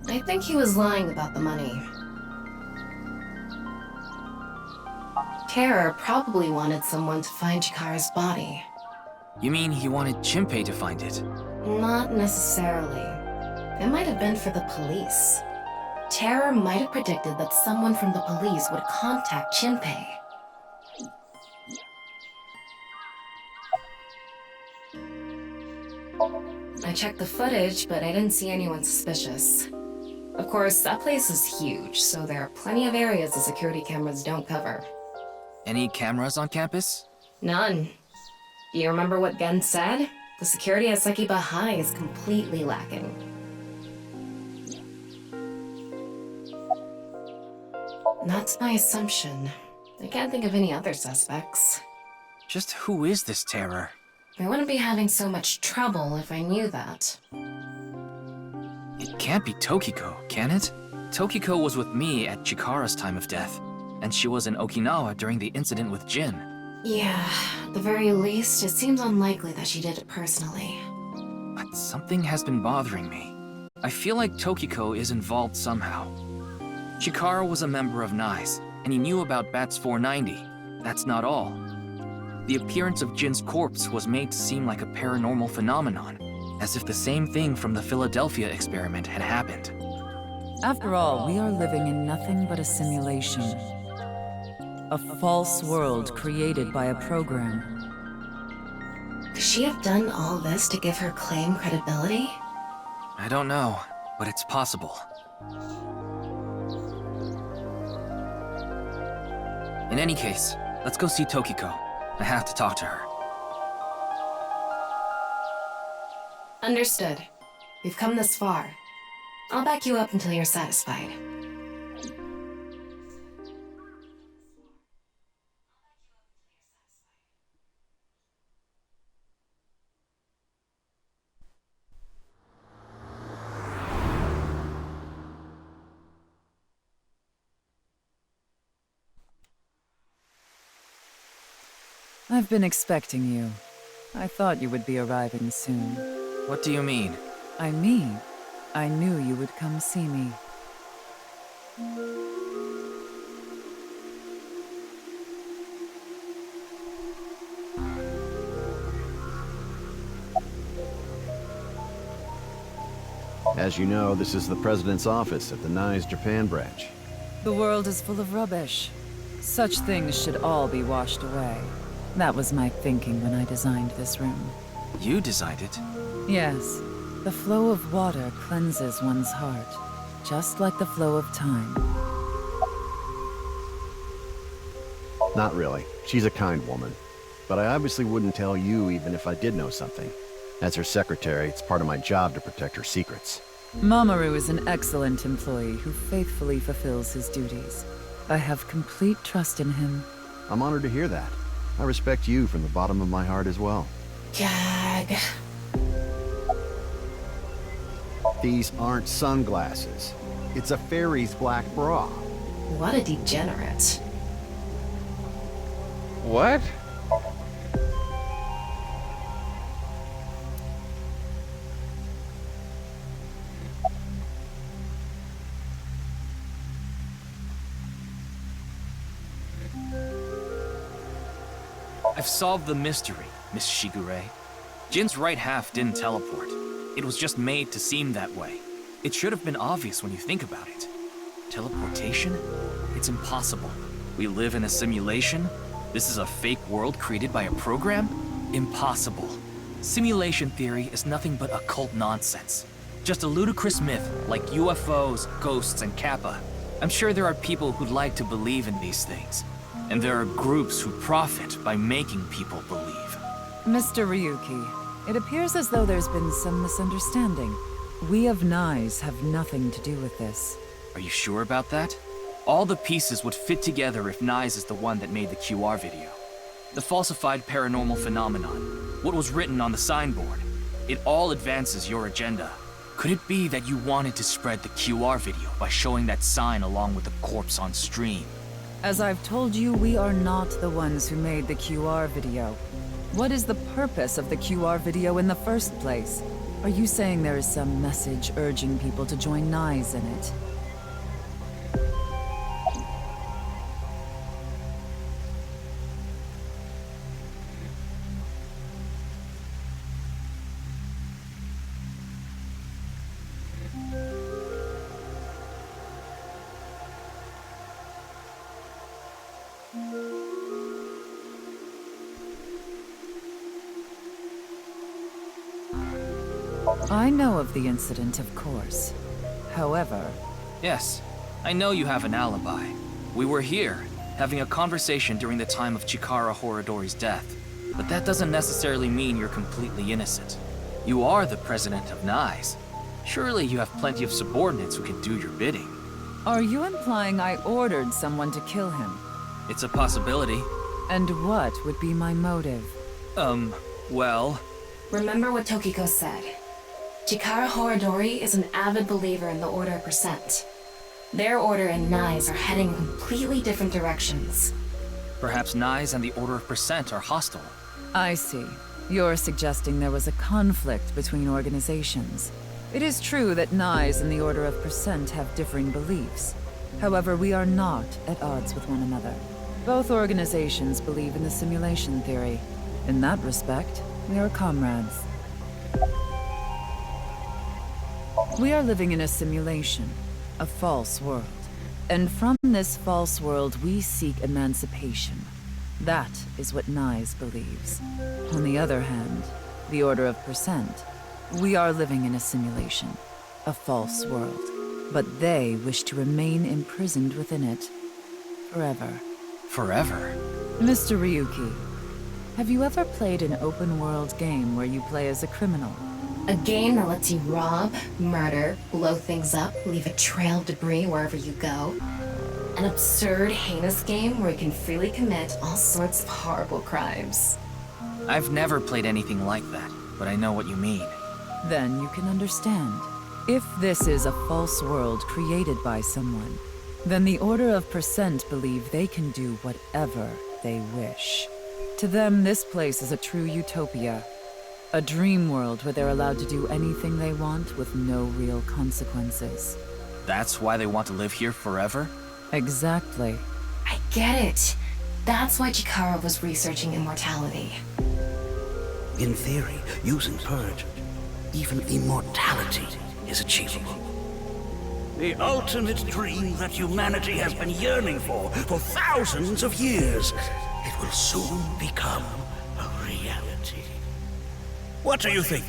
I think he was lying about the money. Terror probably wanted someone to find Chikara's body. You mean he wanted Jinpei to find it? Not necessarily. It might have been for the police. Terror might have predicted that someone from the police would contact Jinpei. I checked the footage, but I didn't see anyone suspicious. Of course, that place is huge, so there are plenty of areas the security cameras don't cover. Any cameras on campus? None. Do you remember what Gen said? The security at Sekiba High is completely lacking. That's my assumption. I can't think of any other suspects. Just who is this Terror? I wouldn't be having so much trouble if I knew that. It can't be Tokiko, can it? Tokiko was with me at Chikara's time of death, and she was in Okinawa during the incident with Jin. Yeah, at the very least, it seems unlikely that she did it personally. But something has been bothering me. I feel like Tokiko is involved somehow. Chikara was a member of NICE, and he knew about Bats 490. That's not all. The appearance of Jin's corpse was made to seem like a paranormal phenomenon, as if the same thing from the Philadelphia experiment had happened. After all, we are living in nothing but a simulation. A false world created by a program. Could she have done all this to give her claim credibility? I don't know, but it's possible. In any case, let's go see Tokiko. I have to talk to her. Understood. We've come this far. I'll back you up until you're satisfied. I've been expecting you. I thought you would be arriving soon. What do you mean? I knew you would come see me. As you know, this is the President's office at the NICE Japan branch. The world is full of rubbish. Such things should all be washed away. That was my thinking when I designed this room. You designed it? Yes. The flow of water cleanses one's heart, just like the flow of time. Not really. She's a kind woman. But I obviously wouldn't tell you even if I did know something. As her secretary, it's part of my job to protect her secrets. Mamoru is an excellent employee who faithfully fulfills his duties. I have complete trust in him. I'm honored to hear that. I respect you from the bottom of my heart as well. Gag. These aren't sunglasses. It's a fairy's black bra. What a degenerate. What? I've solved the mystery, Miss Shigure. Jin's right half didn't teleport. It was just made to seem that way. It should have been obvious when you think about it. Teleportation? It's impossible. We live in a simulation? This is a fake world created by a program? Impossible. Simulation theory is nothing but occult nonsense. Just a ludicrous myth like UFOs, ghosts, and Kappa. I'm sure there are people who'd like to believe in these things. And there are groups who profit by making people believe. Mr. Ryuki, it appears as though there's been some misunderstanding. We of NICE have nothing to do with this. Are you sure about that? All the pieces would fit together if NICE is the one that made the QR video. the falsified paranormal phenomenon, what was written on the signboard. It all advances your agenda. Could it be that you wanted to spread the QR video by showing that sign along with the corpse on stream? As I've told you, we are not the ones who made the QR video. What is the purpose of the QR video in the first place? Are you saying there is some message urging people to join Nyes in it? I know of the incident, of course. However... Yes, I know you have an alibi. We were here, having a conversation during the time of Chikara Horadori's death. But that doesn't necessarily mean you're completely innocent. You are the president of Nyes. Surely you have plenty of subordinates who can do your bidding. Are you implying I ordered someone to kill him? It's a possibility. And what would be my motive? Well... Remember what Tokiko said. Chikara Horadori is an avid believer in the Order of Percent. Their order and Nyes are heading in completely different directions. Perhaps Nyes and the Order of Percent are hostile. I see. You're suggesting there was a conflict between organizations. It is true that Nyes and the Order of Percent have differing beliefs. However, we are not at odds with one another. Both organizations believe in the simulation theory. In that respect, we are comrades. We are living in a simulation, a false world. And from this false world, we seek emancipation. That is what Nyes believes. On the other hand, the Order of Percent, we are living in a simulation, a false world. But they wish to remain imprisoned within it. Forever. Forever? Mr. Ryuki, have you ever played an open-world game where you play as a criminal? A game that lets you rob, murder, blow things up, leave a trail of debris wherever you go. An absurd, heinous game where you can freely commit all sorts of horrible crimes. I've never played anything like that, but I know what you mean. Then you can understand. If this is a false world created by someone, then the Order of Percent believe they can do whatever they wish. To them, this place is a true utopia. A dream world where they're allowed to do anything they want with no real consequences. That's why they want to live here forever? Exactly. I get it. That's why Chikara was researching immortality. In theory, using Purge, even immortality is achievable. The ultimate dream that humanity has been yearning for thousands of years. It will soon become a reality. What do you think?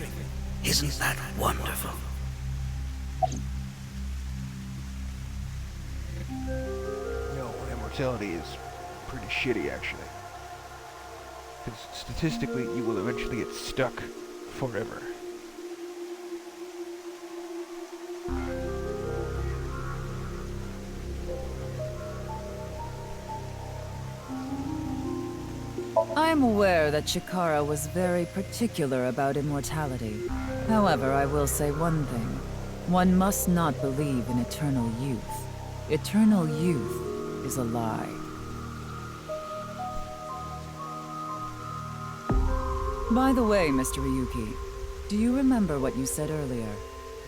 Isn't that wonderful? No, immortality is pretty shitty, actually. Because statistically, you will eventually get stuck forever. I am aware that Chikara was very particular about immortality. However, I will say one thing. One must not believe in eternal youth. Eternal youth is a lie. By the way, Mr. Ryuki, do you remember what you said earlier?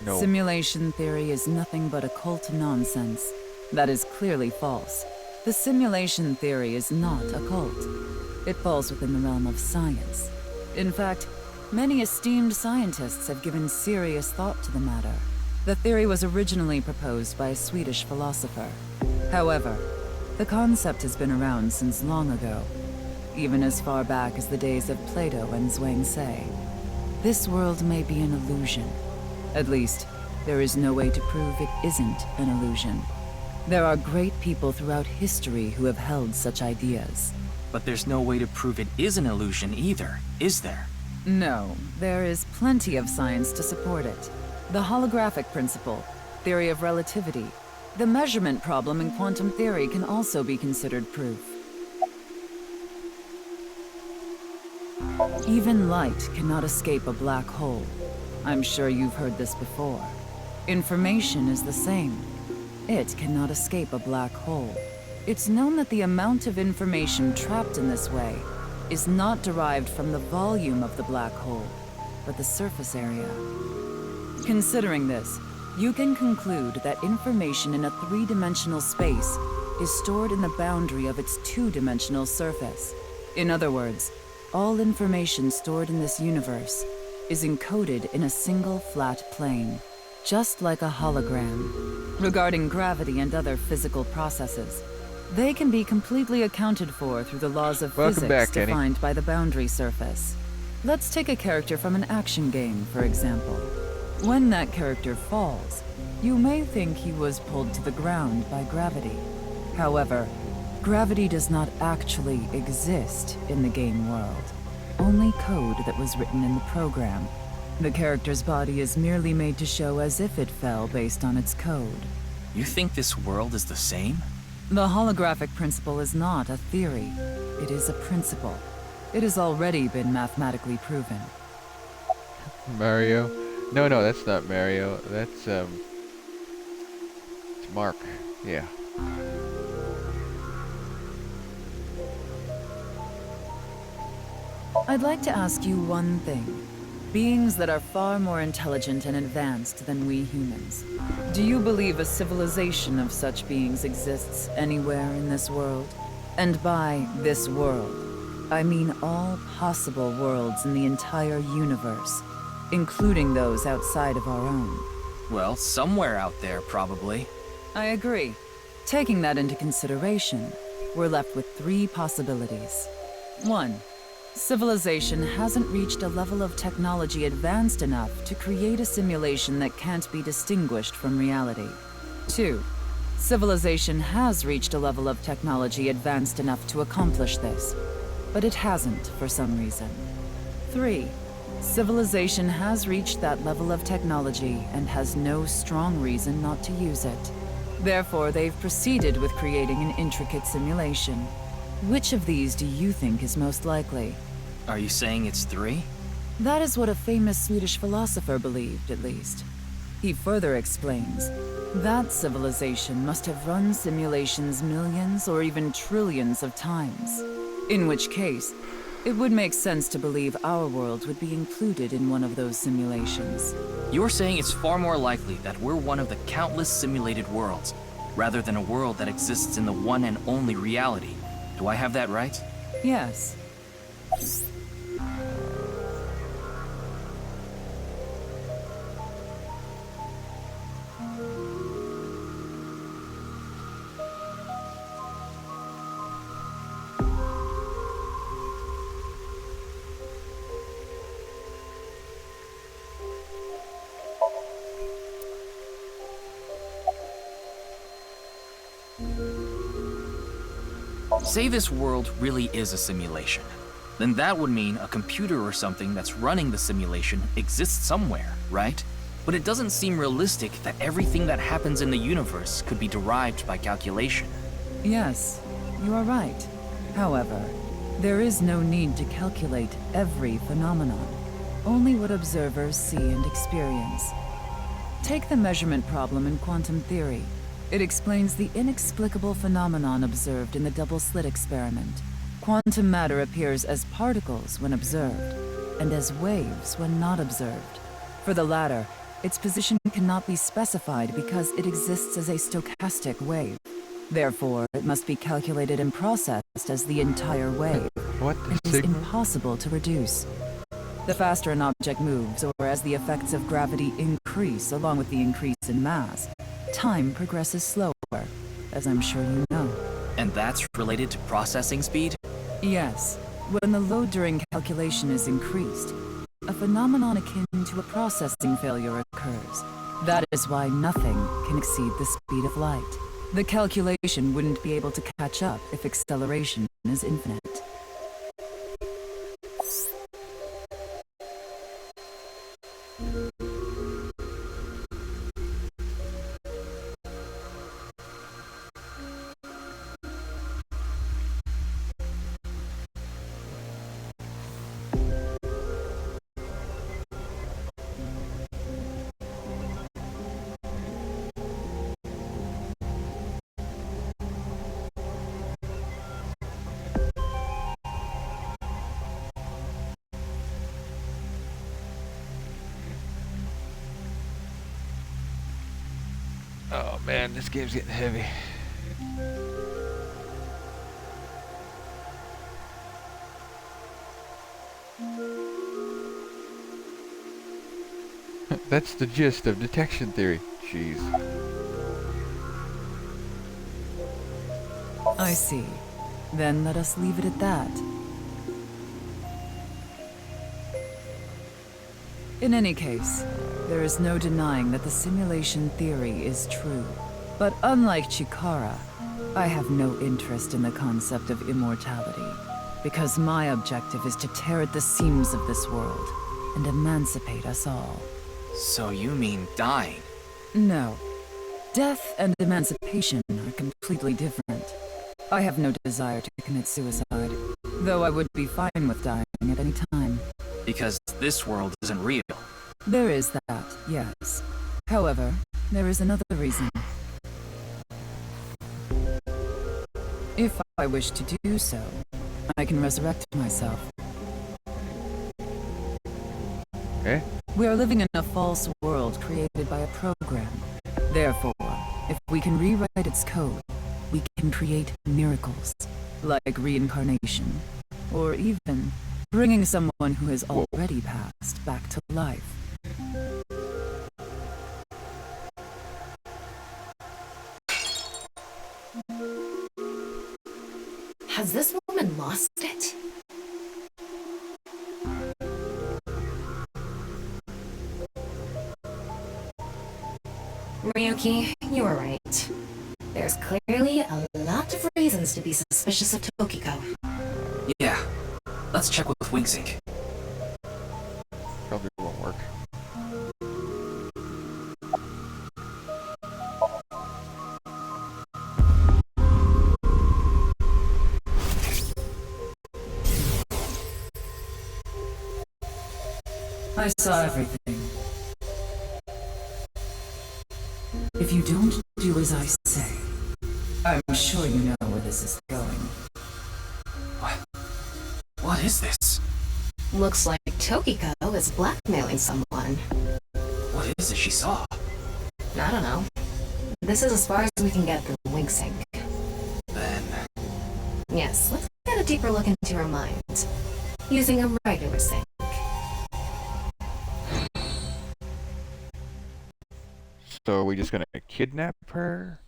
No. Simulation theory is nothing but occult nonsense. That is clearly false. The simulation theory is not occult. It falls within the realm of science. In fact, many esteemed scientists have given serious thought to the matter. The theory was originally proposed by a Swedish philosopher. However, the concept has been around since long ago, even as far back as the days of Plato and Zhuangzi. This world may be an illusion. At least, there is no way to prove it isn't an illusion. There are great people throughout history who have held such ideas. But there's no way to prove it is an illusion either, is there? No, there is plenty of science to support it. The holographic principle, theory of relativity, the measurement problem in quantum theory can also be considered proof. Even light cannot escape a black hole. I'm sure you've heard this before. Information is the same. It cannot escape a black hole. It's known that the amount of information trapped in this way is not derived from the volume of the black hole, but the surface area. Considering this, you can conclude that information in a three-dimensional space is stored in the boundary of its two-dimensional surface. In other words, all information stored in this universe is encoded in a single flat plane, just like a hologram. Regarding gravity and other physical processes, they can be completely accounted for through the laws of physics defined by the boundary surface. Let's take a character from an action game, for example. When that character falls, you may think he was pulled to the ground by gravity. However, gravity does not actually exist in the game world, only code that was written in the program. The character's body is merely made to show as if it fell based on its code. You think this world is the same? The holographic principle is not a theory. It is a principle. It has already been mathematically proven. Mario? No, that's not Mario. That's, it's Mark. Yeah. I'd like to ask you one thing. Beings that are far more intelligent and advanced than we humans. Do you believe a civilization of such beings exists anywhere in this world? And by this world, I mean all possible worlds in the entire universe, including those outside of our own. Well, somewhere out there, probably. I agree. Taking that into consideration, we're left with three possibilities. 1. Civilization hasn't reached a level of technology advanced enough to create a simulation that can't be distinguished from reality. 2. Civilization has reached a level of technology advanced enough to accomplish this, but it hasn't for some reason. 3. Civilization has reached that level of technology and has no strong reason not to use it. Therefore, they've proceeded with creating an intricate simulation. Which of these do you think is most likely? Are you saying it's 3? That is what a famous Swedish philosopher believed, at least. He further explains, that civilization must have run simulations millions or even trillions of times. In which case, it would make sense to believe our world would be included in one of those simulations. You're saying it's far more likely that we're one of the countless simulated worlds, rather than a world that exists in the one and only reality. Do I have that right? Yes. Say this world really is a simulation. Then that would mean a computer or something that's running the simulation exists somewhere, right? But it doesn't seem realistic that everything that happens in the universe could be derived by calculation. Yes, you are right. However, there is no need to calculate every phenomenon, only what observers see and experience. Take the measurement problem in quantum theory. It explains the inexplicable phenomenon observed in the double-slit experiment. Quantum matter appears as particles when observed, and as waves when not observed. For the latter, its position cannot be specified because it exists as a stochastic wave. Therefore, it must be calculated and processed as the entire wave. What? It is impossible to reduce. The faster an object moves, or as the effects of gravity increase along with the increase in mass, time progresses slower, as I'm sure you know. And that's related to processing speed? Yes. When the load during calculation is increased, a phenomenon akin to a processing failure occurs. That is why nothing can exceed the speed of light. The calculation wouldn't be able to catch up if acceleration is infinite. Man, this game's getting heavy. That's the gist of detection theory. Jeez. I see. Then let us leave it at that. In any case, there is no denying that the simulation theory is true. But unlike Chikara, I have no interest in the concept of immortality, because my objective is to tear at the seams of this world and emancipate us all. So you mean dying? No. Death and emancipation are completely different. I have no desire to commit suicide, though I would be fine with dying at any time. Because this world isn't real. There is that, yes. However, there is another reason. If I wish to do so, I can resurrect myself. Okay. We are living in a false world created by a program. Therefore, if we can rewrite its code, we can create miracles, like reincarnation, or even bringing someone who has already passed back to life. Has this woman lost it? Ryuki, you were right. There's clearly a lot of reasons to be suspicious of Tokiko. Yeah. Let's check with Wingsync. Probably won't work. I saw everything. If you don't do as I say, I'm sure you know where this is going. What is this? Looks like Tokiko is blackmailing someone. What is it she saw? I don't know. This is as far as we can get through Wingsync. Then... Yes, let's get a deeper look into her mind. Using a regular sync. So are we just gonna kidnap her?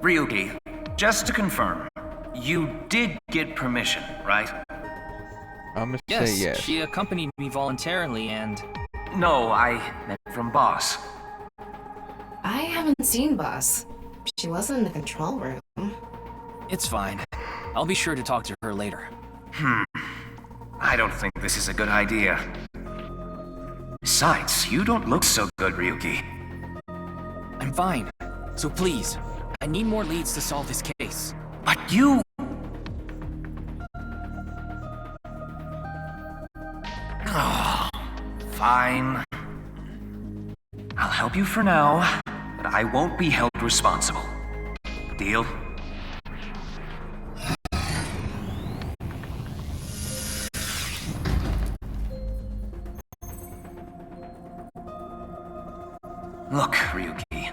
Ryuki, just to confirm, you did get permission, right? I'm gonna Yes, say yes. she accompanied me voluntarily and... No, I meant from Boss. I haven't seen Boss. She wasn't in the control room. It's fine. I'll be sure to talk to her later. I don't think this is a good idea. Besides, you don't look so good, Ryuki. I'm fine. So please, I need more leads to solve this case. But you... Oh, fine. I'll help you for now, but I won't be held responsible. Deal? Look, Ryuki,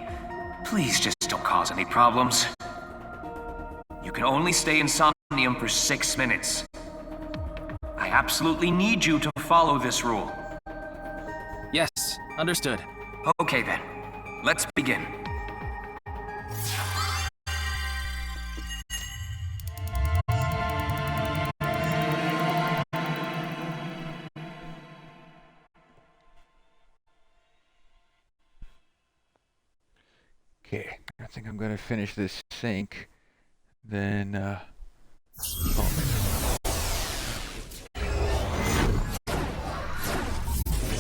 please just don't cause any problems. You can only stay in Somnium for 6 minutes. I absolutely need you to follow this rule. Yes, understood. Okay then, let's begin. Okay, I think I'm gonna finish this sync. Then,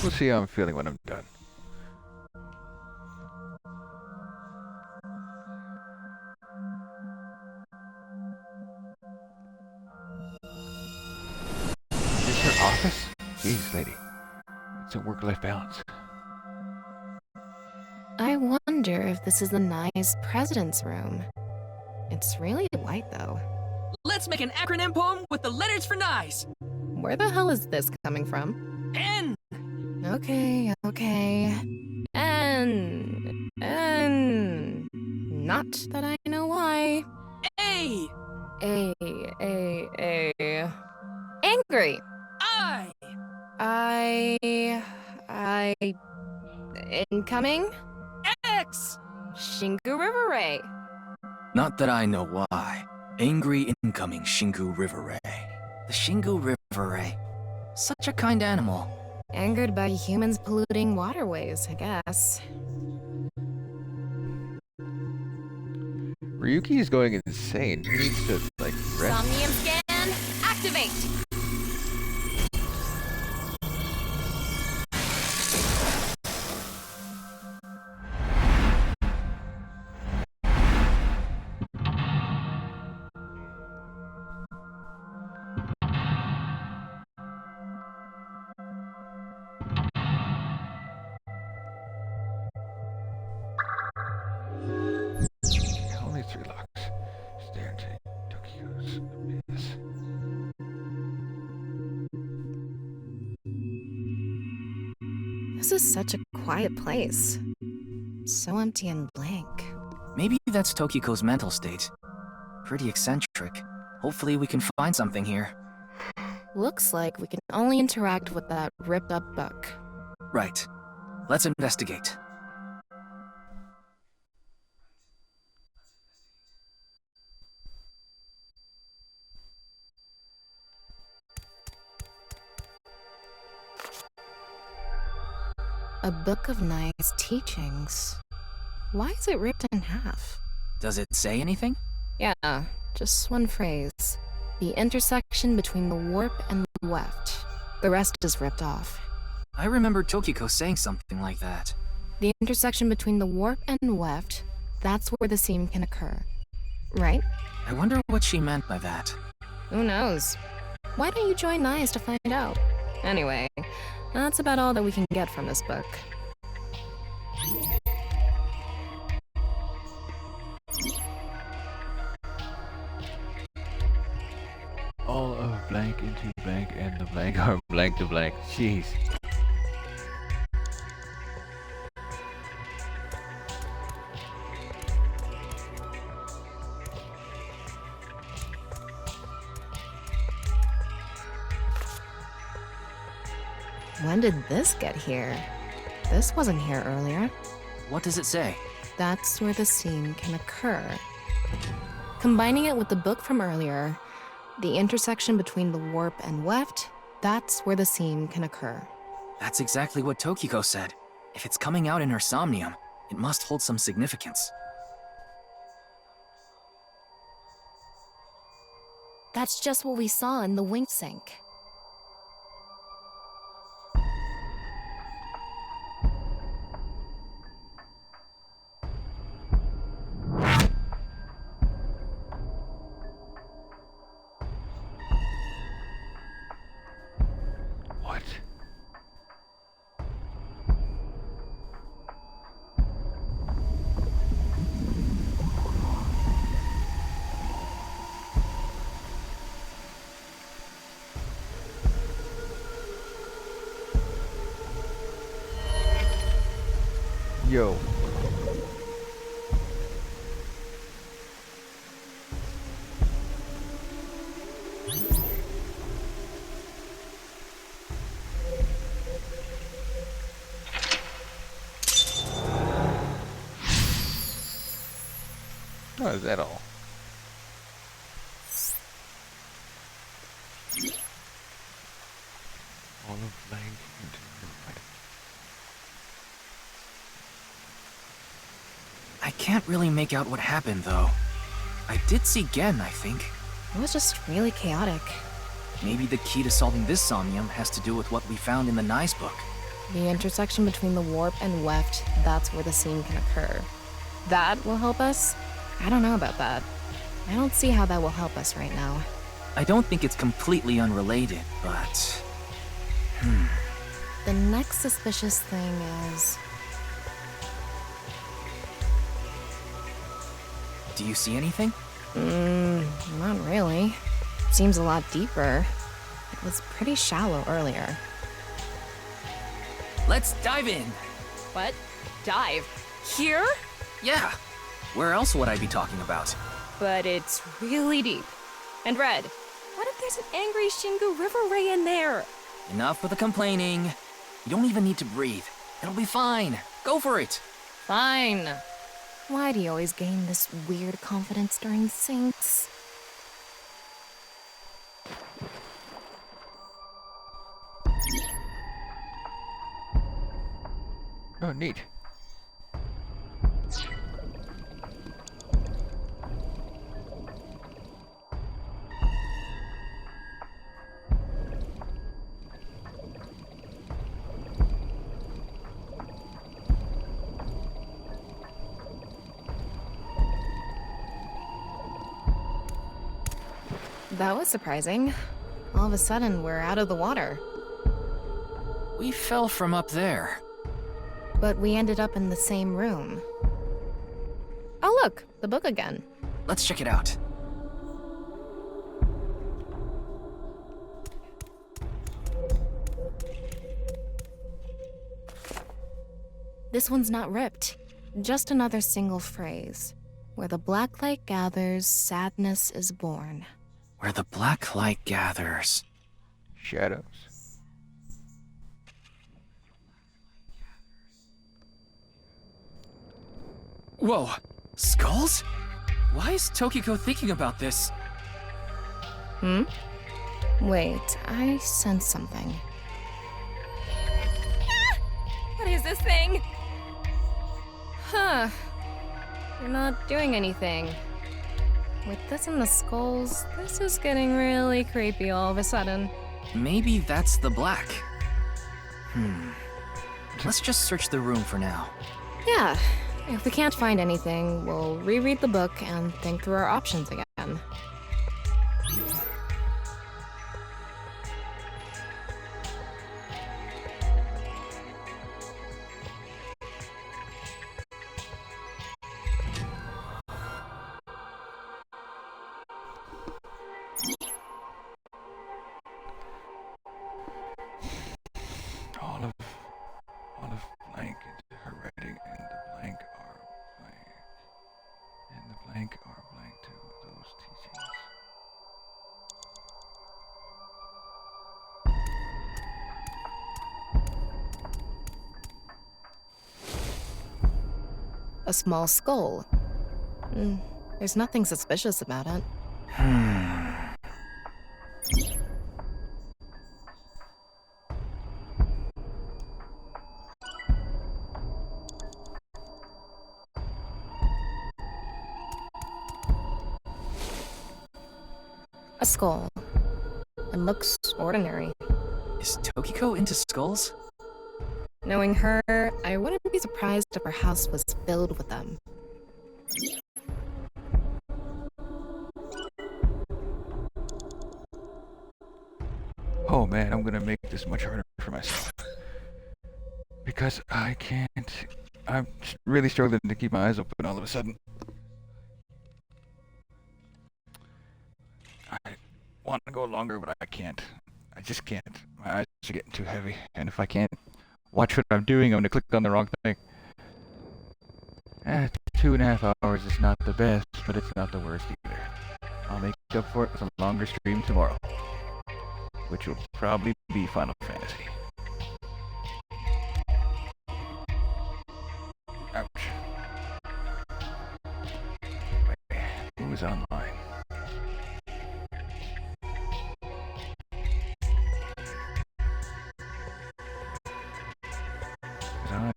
we'll see how I'm feeling when I'm done. Jeez, lady. It's a work-life balance. I wonder if this is the nice president's room. It's really white, though. Let's make an acronym poem with the letters for NICE. Where the hell is this coming from? N. Okay. N. Not that I know why. A. Angry. I. Incoming? X. Shinku River Ray. Not that I know why. Angry incoming Shinku River Ray. The Shinku River Ray. Such a kind animal. Angered by humans polluting waterways, I guess. Ryuki is going insane. He needs to, like, rest. Somnium scan, activate! Only 3 locks. Stare into Tokyo's abyss. This is such a quiet place. So empty and blank. Maybe that's Tokiko's mental state. Pretty eccentric. Hopefully we can find something here. Looks like we can only interact with that ripped up book. Right. Let's investigate. A book of nice teachings. Why is it ripped in half? Does it say anything? Yeah, just one phrase. The intersection between the warp and the weft. The rest is ripped off. I remember Tokiko saying something like that. The intersection between the warp and weft, that's where the seam can occur. Right? I wonder what she meant by that. Who knows? Why don't you join NICE to find out? Anyway, that's about all that we can get from this book. All of blank into blank and the blank are blank to blank. Jeez. When did this get here? This wasn't here earlier. What does it say? That's where the seam can occur. Combining it with the book from earlier, the intersection between the warp and weft, that's where the seam can occur. That's exactly what Tokiko said. If it's coming out in her somnium, it must hold some significance. That's just what we saw in the wing sink. What? Yo. Oh, is that all? All of blank into right. I can't really make out what happened, though. I did see Gen, I think. It was just really chaotic. Maybe the key to solving this somnium has to do with what we found in the NICE book. The intersection between the warp and weft, that's where the seam can occur. That will help us? I don't know about that. I don't see how that will help us right now. I don't think it's completely unrelated, but... The next suspicious thing is... Do you see anything? Not really. Seems a lot deeper. It was pretty shallow earlier. Let's dive in. What? Dive? Here? Yeah. Where else would I be talking about? But it's really deep. And Red, what if there's an angry Shingu River Ray in there? Enough with the complaining. You don't even need to breathe. It'll be fine. Go for it. Fine. Why do you always gain this weird confidence during syncs? Oh, neat. That was surprising. All of a sudden, we're out of the water. We fell from up there. But we ended up in the same room. Oh look, the book again. Let's check it out. This one's not ripped. Just another single phrase. Where the black light gathers, sadness is born. Where the black light gathers. Shadows. Whoa! Skulls? Why is Tokiko thinking about this? Wait, I sense something. What is this thing? Huh. You're not doing anything. With this and the skulls, this is getting really creepy all of a sudden. Maybe that's the black. Let's just search the room for now. Yeah. If we can't find anything, we'll reread the book and think through our options again. All of blank is her writing, and the blank are blank. And the blank are blank to those teachings. A small skull. There's nothing suspicious about it. A skull. It looks ordinary. Is Tokiko into skulls? Knowing her, I wouldn't be surprised if her house was filled with them. Oh man, I'm gonna make this much harder for myself. Because I can't... I'm really struggling to keep my eyes open all of a sudden. I want to go longer, but I can't. I just can't. My eyes are getting too heavy, and if I can't watch what I'm doing, I'm gonna click on the wrong thing. 2.5 hours is not the best, but it's not the worst either. I'll make up for it with a longer stream tomorrow, which will probably be Final Fantasy. Ouch. Wait, who's online?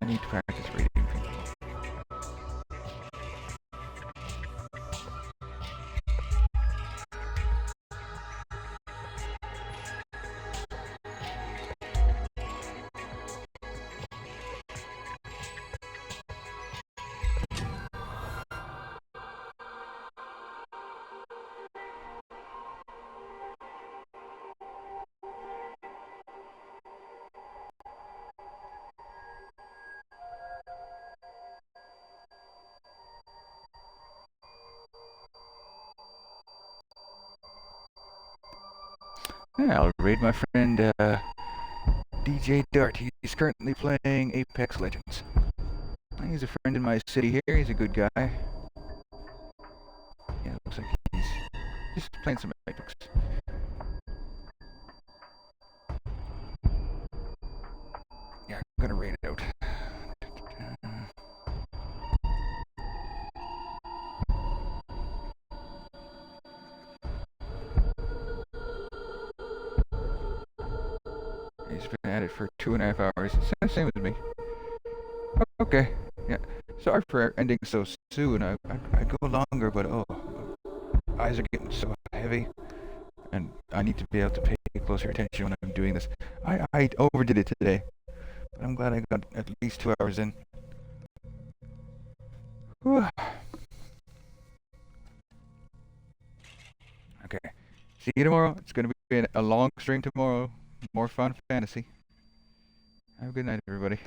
I need to practice reading people. Yeah, I'll raid my friend DJ Dart. He's currently playing Apex Legends. He's a friend in my city here. He's a good guy. Yeah, looks like he's just playing some Apex. Yeah, I'm gonna raid it out. He's been at it for 2.5 hours. Same as me. Okay. Yeah. Sorry for ending so soon. I go longer, but oh, eyes are getting so heavy, and I need to be able to pay closer attention when I'm doing this. I overdid it today, but I'm glad I got at least 2 hours in. Whew. Okay. See you tomorrow. It's gonna be a long stream tomorrow. More fun fantasy. Have a good night, everybody.